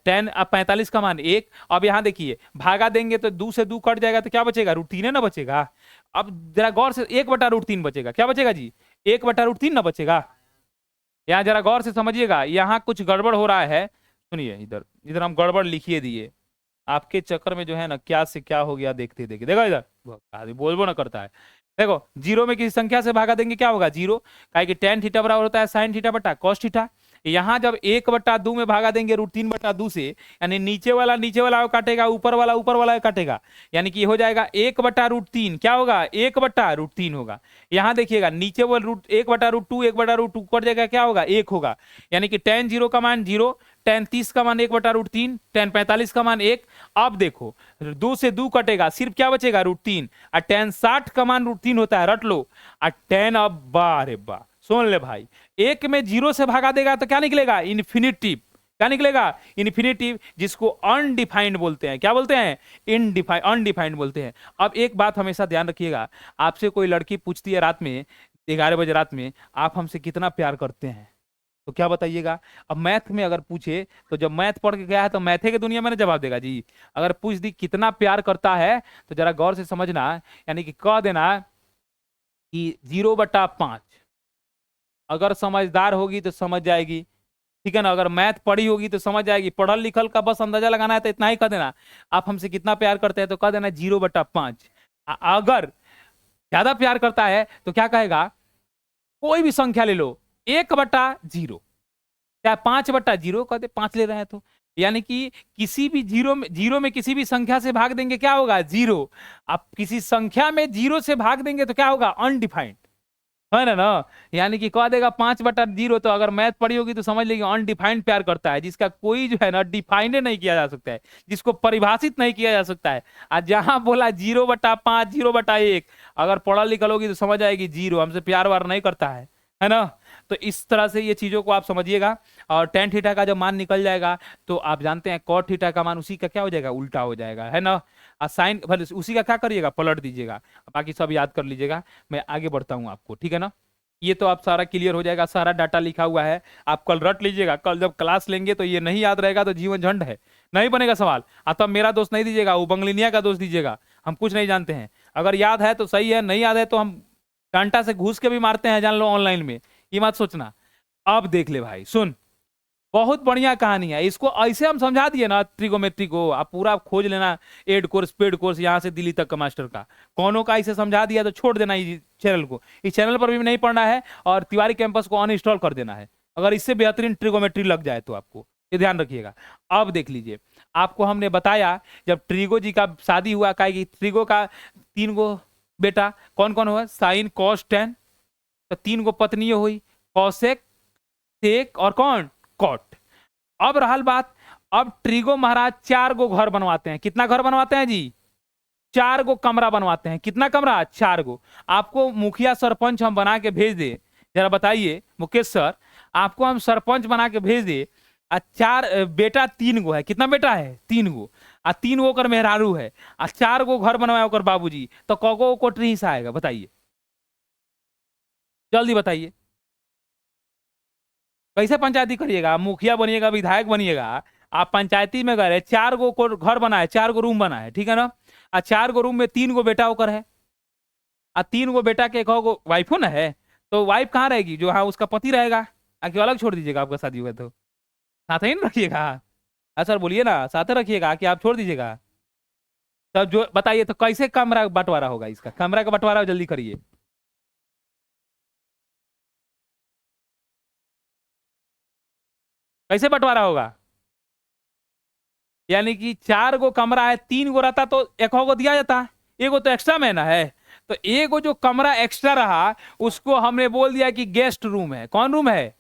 टेन अब 45 का मान एक। अब यहाँ देखिए भागा देंगे तो दो से दो कट जाएगा तो क्या बचेगा, रूट तीन है ना बचेगा। अब जरा गौर से, एक बटा रूट तीन बचेगा, क्या बचेगा जी, एक बटा रूट तीन ना बचेगा। यहाँ जरा गौर से समझिएगा, यहाँ कुछ गड़बड़ हो रहा है। सुनिए इधर इधर हम गड़बड़ लिखिए दिए, आपके चक्कर में जो है ना क्या से क्या हो गया, देखते देखिए, देखो इधर आदमी बोल ना करता है। देखो जीरो में किसी संख्या से भागा देंगे क्या होगा, जीरो, काहे कि टेन थीटा बराबर होता है साइन थीटा बटा कॉस थीटा। यहाँ जब एक बट्टा दो में भागा देंगे रूट तीन बट्टा दो से, यानी नीचे वाला को काटेगा, ऊपर वाला को काटेगा, यानी कि हो जाएगा एक बट्टा रूट तीन, क्या होगा, एक बट्टा रूट तीन होगा। यहाँ देखिएगा नीचे वो रूट एक बट्टा रूट टू कट जाएगा, क्या होगा, एक होगा। यानी कि टेन जीरो का मान जीरो, टेन 30 का मान एक बटा रूट तीन, टेन 45 का मान एक। अब देखो दो से दो कटेगा, सिर्फ क्या बचेगा, रूट तीन। और टेन 60 का मान रूट तीन होता है, रट लो। और टेन अब बारे बा, सुन ले भाई, एक में जीरो से भागा देगा तो क्या निकलेगा, इन्फिनिटिव। क्या निकलेगा, इन्फिनिटिव, जिसको अनडिफाइंड बोलते हैं। क्या बोलते हैं, अनडिफाइंड बोलते हैं। अब एक बात हमेशा ध्यान रखिएगा, आपसे कोई लड़की पूछती है रात में 11 बजे रात में, आप हमसे कितना प्यार करते हैं, तो क्या बताइएगा। अब मैथ में अगर पूछे तो जब मैथ पढ़ के गया है तो मैथे की दुनिया में ना जवाब देगा जी। अगर पूछ दी कितना प्यार करता है तो जरा गौर से समझना, यानी कि कह देना कि 0/5। अगर समझदार होगी तो समझ जाएगी, ठीक है ना। अगर मैथ पढ़ी होगी तो समझ जाएगी, पढ़ल लिखल का बस अंदाजा लगाना है तो इतना ही कह देना, आप हमसे कितना प्यार करते हैं तो कह देना 0/5। अगर ज्यादा प्यार करता है तो क्या कहेगा, कोई भी संख्या ले लो, 1/0, क्या 5/0 कहते, 5 ले रहे हैं तो, यानी कि किसी भी जीरो में किसी भी संख्या से भाग देंगे क्या होगा, जीरो। अब किसी संख्या में जीरो से भाग देंगे तो क्या होगा, अनडिफाइंड, है ना ना। यानी कि कह देगा 5/0, तो अगर मैथ पढ़ी होगी तो समझ लेगी अनडिफाइंड प्यार करता है, जिसका कोई जो है ना डिफाइंड नहीं किया जा सकता है, जिसको परिभाषित नहीं किया जा सकता है। आज जहां बोला 0/5, 0/1, अगर पढ़ा लिखल होगी तो समझ आएगी जीरो, हमसे प्यार वार नहीं करता है ना। तो इस तरह से ये चीजों को आप समझिएगा। और टेन थीटा का जब मान निकल जाएगा तो आप जानते हैं कॉट थीटा का मान उसी का क्या हो जाएगा, उल्टा हो जाएगा, है ना। साइन उसी का क्या करिएगा, पलट दीजिएगा, बाकी सब याद कर लीजिएगा। मैं आगे बढ़ता हूं आपको, ठीक है ना। ये तो आप सारा क्लियर हो जाएगा, सारा डाटा लिखा हुआ है, आप कल रट लीजिएगा। कल जब क्लास लेंगे तो ये नहीं याद रहेगा तो जीवन झंड है, नहीं बनेगा सवाल। तब मेरा दोस्त नहीं दीजिएगा, वो बंगलिनिया का दोस्त दीजिएगा, हम कुछ नहीं जानते हैं। अगर याद है तो सही है, नहीं याद है तो हम डांटा से घूस के भी मारते हैं, जान लो ऑनलाइन में, ये मत सोचना। अब देख ले भाई, सुन, बहुत बढ़िया कहानी है। इसको ऐसे हम समझा दिए ना, ट्रिगोमेट्री को आप पूरा खोज लेना, एड कोर्स पेड कोर्स यहाँ से दिल्ली तक का मास्टर का, कौनों का ऐसे समझा दिया तो छोड़ देना इस चैनल को, इस चैनल पर भी नहीं पढ़ना है, और तिवारी कैंपस को अनइंस्टॉल कर देना है, अगर इससे बेहतरीन ट्रिगोमेट्री लग जाए तो आपको, ये ध्यान रखिएगा। अब देख लीजिए, आपको हमने बताया जब ट्रिगो जी का शादी हुआ, का ट्रिगो का 3 गो बेटा कौन कौन हुआ, साइन कॉस टेन, तो 3 गो पत्नी हुई, कौशिक, सेक और कौन, कॉट। अब रहल बात, अब ट्रिगो महाराज 4 गो घर बनवाते हैं। कितना घर बनवाते हैं जी, 4 गो कमरा बनवाते हैं। कितना कमरा, 4 गो। आपको मुखिया सरपंच हम बना के भेज दे, जरा बताइए मुकेश सर, आपको हम सरपंच बना के भेज दे, आ 4 बेटा 3 गो है, कितना बेटा है, 3 गो, आ 3 गो कर मेहरारू है, आ 4 गो घर बनवाए कर बाबूजी, तो कौगो कोटरी हिस्सा आएगा, बताइए जल्दी बताइए। कैसे पंचायती करिएगा, मुखिया बनिएगा, विधायक बनिएगा, आप पंचायती में गए, 4 गो को घर बनाए, 4 गो रूम बनाए, ठीक है ना। आ 4 गो रूम में 3 गो बेटा होकर है, आ 3 गो बेटा के 1 गो वाइफ हो ना है, तो वाइफ कहाँ रहेगी, जो हाँ उसका पति रहेगा, आके अलग छोड़ दीजिएगा, आपका शादी हुआ तो साथ ही ना रखिएगा। हाँ सर बोलिए ना, साथ रखिएगा कि आप छोड़ दीजिएगा। तब जो बताइए तो कैसे कमरा बंटवारा होगा, इसका कमरा का बंटवारा जल्दी करिए। कैसे बंटवारा होगा? यानी कि 4 गो कमरा है, 3 गो रहता तो एक को दिया जाता, एगो तो एक्स्ट्रा में ना है, तो एगो जो कमरा एक्स्ट्रा रहा उसको हमने बोल दिया कि गेस्ट रूम है। कौन रूम है?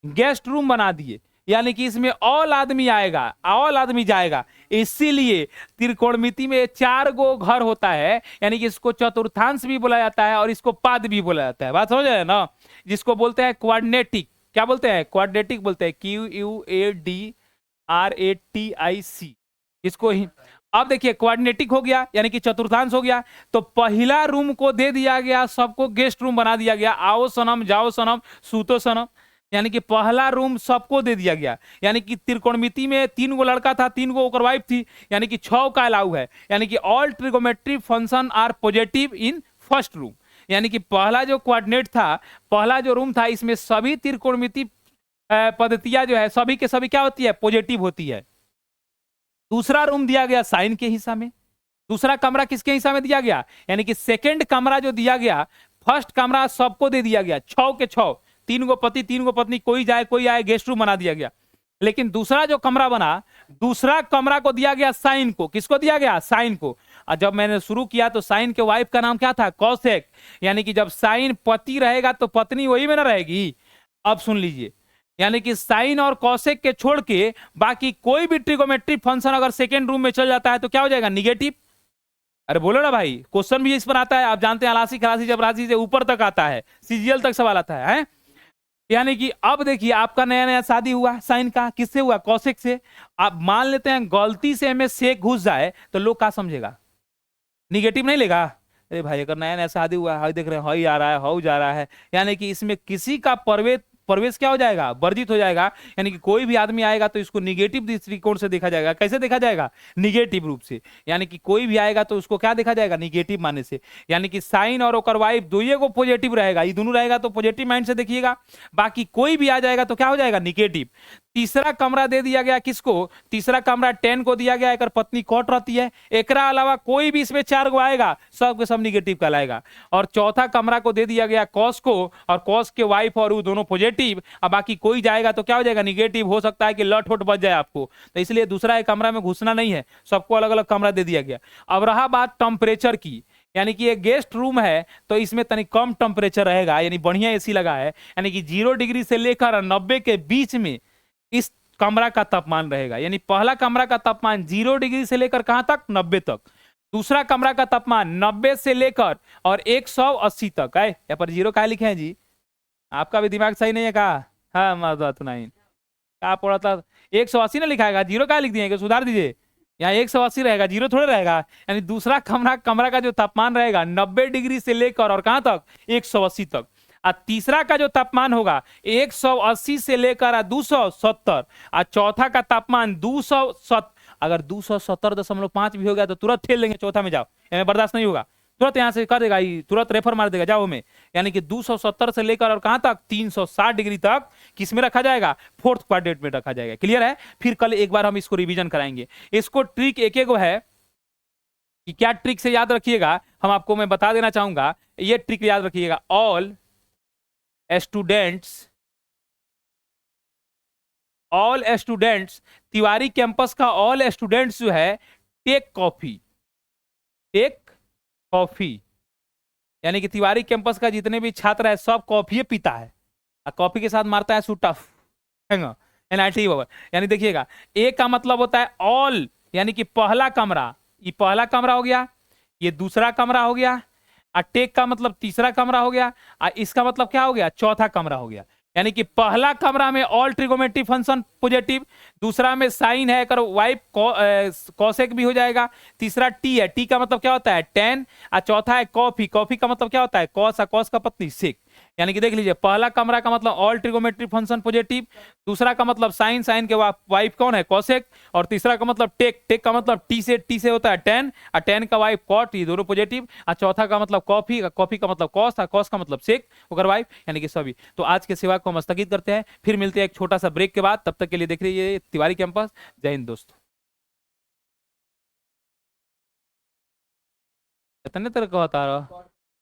गेस्ट रूम बना दिए। यानी कि इसमें ऑल आदमी आएगा, ऑल आदमी जाएगा। इसीलिए त्रिकोणमिति में 4 गो घर होता है, यानी कि इसको चतुर्थांश भी बोला जाता है और इसको पाद भी बोला जाता है। बात समझ रहे हैं ना? जिसको बोलते हैं क्वाड्रेटिक। क्या बोलते हैं? क्वाड्रेटिक बोलते हैं, QUADRATIC इसको ही। अब देखिए क्वाड्रेटिक हो गया यानी कि चतुर्थांश हो गया, तो पहला रूम को दे दिया गया, सबको गेस्ट रूम बना दिया गया। आओ सनम, जाओ सनम, सूतो सनम, यानी कि पहला रूम सबको दे दिया गया। यानी कि त्रिकोणमिति में 3 गो लड़का था, 3 गो ओकर वाइफ थी, यानी कि 6 का अलाउ है। यानी कि all trigonometry function are positive in first room. यानी कि पहला जो क्वाड्रेट था, पहला जो रूम था, इसमें सभी त्रिकोणमिति पद्धतियां जो है सभी के सभी क्या होती है? पॉजिटिव होती है। दूसरा रूम दिया गया साइन के हिस्सा में। दूसरा कमरा किसके हिस्सा में दिया गया? यानी कि सेकंड कमरा जो दिया गया, फर्स्ट कमरा सबको दे दिया गया, 6 के 6, 3 गो पति 3 गो पत्नी, कोई जाए कोई आए, गेस्ट रूम बना दिया गया। लेकिन दूसरा जो कमरा बना, दूसरा कमरा को दिया गया साइन को। किसको दिया गया? साइन को। और जब मैंने शुरू किया तो साइन के वाइफ का नाम क्या था? कौशिक। यानी कि जब साइन पति रहेगा तो पत्नी वही में ना रहेगी। अब सुन लीजिए, यानी कि साइन और कौशिक के छोड़ के बाकी कोई भी ट्रिगोमेट्रिक फंक्शन अगर सेकेंड रूम में चल जाता है तो क्या हो जाएगा? निगेटिव। अरे बोलो ना भाई, क्वेश्चन भी इस पर आता है। आप जानते हैं अलासी खलासी जब राशि से ऊपर तक आता है, सीजीएल तक सवाल आता है? यानी कि अब देखिए, आपका नया नया शादी हुआ, साइन का किससे हुआ? कौशिक से। आप मान लेते हैं गलती से हमें शेख घुस जाए तो लोग क्या समझेगा? निगेटिव नहीं लेगा? अरे भाई अगर नया नया शादी हुआ है, देख रहे हैं हई आ रहा है, हऊ जा रहा है, यानी कि इसमें किसी का प्रवेश प्रवेश क्या हो जाएगा? वर्जित हो जाएगा। यानी कि कोई भी आदमी आएगा तो इसको निगेटिव दृष्टिकोण से देखा जाएगा। कैसे देखा जाएगा? निगेटिव रूप से। यानी कि कोई भी आएगा तो उसको क्या देखा जाएगा? निगेटिव मानने से। यानी कि साइन और ओकर वाइफ दोनों को पॉजिटिव रहेगा, ये दोनों रहेगा तो पॉजिटिव माइंड से देखिएगा। बाकी कोई भी आ जाएगा तो क्या हो जाएगा? निगेटिव। तीसरा कमरा दे दिया गया किसको? तीसरा कमरा 10 को दिया गया, एक पत्नी कौट रहती है। एकरा अलावा कोई भी इसमें 4 गो आएगा, सब के सब निगेटिव कहलाएगा। और चौथा कमरा को दे दिया गया कॉस को, और कॉस के वाइफ और वो दोनों पॉजिटिव। अब बाकी कोई जाएगा तो क्या हो जाएगा? निगेटिव। हो सकता है कि लट होट बच जाए आपको, तो इसलिए दूसरा एक कमरा में घुसना नहीं है, सबको अलग अलग कमरा दे दिया गया। अब रहा बात टेम्परेचर की, यानी कि एक गेस्ट रूम है तो इसमें तनी कम टेम्परेचर रहेगा, यानी बढ़िया एसी लगा है। यानी कि 0 डिग्री से लेकर 90 के बीच में इस कमरा का तापमान रहेगा। यानी पहला कमरा का तापमान 0 डिग्री से लेकर कहां तक? 90 तक। दूसरा कमरा का तापमान 90 से लेकर और 180 तक है। यहाँ पर 0 क्या लिखे हैं जी? आपका भी दिमाग सही नहीं है का? हाँ मदद नहीं, क्या पढ़ा था? 180 ना लिखा है, 0 क्या लिख दिए? सुधार दीजिए, यहाँ 180 रहेगा, 0 थोड़े रहेगा। यानी दूसरा कमरा कमरा का जो तापमान रहेगा 90 डिग्री से लेकर और कहां तक? 180 तक। और तीसरा का जो तापमान होगा 180 से लेकर 270। और चौथा का तापमान 270। अगर 270.5 भी हो गया तो तुरंत ठेल देंगे, चौथा में जाओ, हमें बर्दाश्त नहीं होगा, तुरंत यहां से कर देगा, तुरंत रेफर मार देगा, जाओ में। यानी कि 270 से लेकर और कहां तक? 360 डिग्री तक किस में रखा जाएगा? फोर्थ क्वाड्रेंट में रखा जाएगा। क्लियर है? फिर कल एक बार हम इसको रिवीजन कराएंगे। इसको ट्रिक एक एक है कि क्या ट्रिक से याद रखिएगा, हम आपको मैं बता देना चाहूंगा। ये ट्रिक याद रखिएगा, ऑल स्टूडेंट्स, तिवारी कैंपस का ऑल स्टूडेंट्स जो है, टेक कॉफी, टेक कॉफी। यानी कि तिवारी कैंपस का जितने भी छात्र है सब कॉफी पीता है, और कॉफी के साथ मारता है सुटफ एनआईटी। यानी देखिएगा, ए का मतलब होता है ऑल, यानी कि पहला कमरा, ये पहला कमरा हो गया, ये दूसरा कमरा हो गया, और टेक का मतलब तीसरा कमरा हो गया, और इसका मतलब क्या हो गया? चौथा कमरा हो गया। यानी कि पहला कमरा में ऑल ट्रिगोमेट्री फंक्शन पॉजिटिव, दूसरा में साइन है कर वाइफ कॉसेक भी हो जाएगा, तीसरा टी है, टी का मतलब क्या होता है? 10, और चौथा है कॉफी, कॉफी का मतलब क्या होता है? कॉस, और कॉस का पत्नी सेक। यानी कि देख लीजिए, पहला कमरा का मतलब ऑल ट्रिगोमेट्री फंक्शन पॉजिटिव, दूसरा का मतलब साइन, साइन के वाइफ कौन है? कॉसेक, और तीसरा का मतलब टेक, टेक का मतलब टी से होता है 10, और 10 का वाइफ कॉट, ये दोनों पॉजिटिव, और चौथा का मतलब कॉफी, कॉफी का मतलब कॉस, और कॉस का मतलब सेक होकर वाइफ, यानी कि सभी। तो आज के सेवा को हम स्थगित करते हैं, फिर मिलते हैं एक छोटा सा ब्रेक के बाद। तब तक के लिए देख रहिए तिवारी कैंपस। जय हिंद दोस्तों। पता नहीं तेरे को बता रहा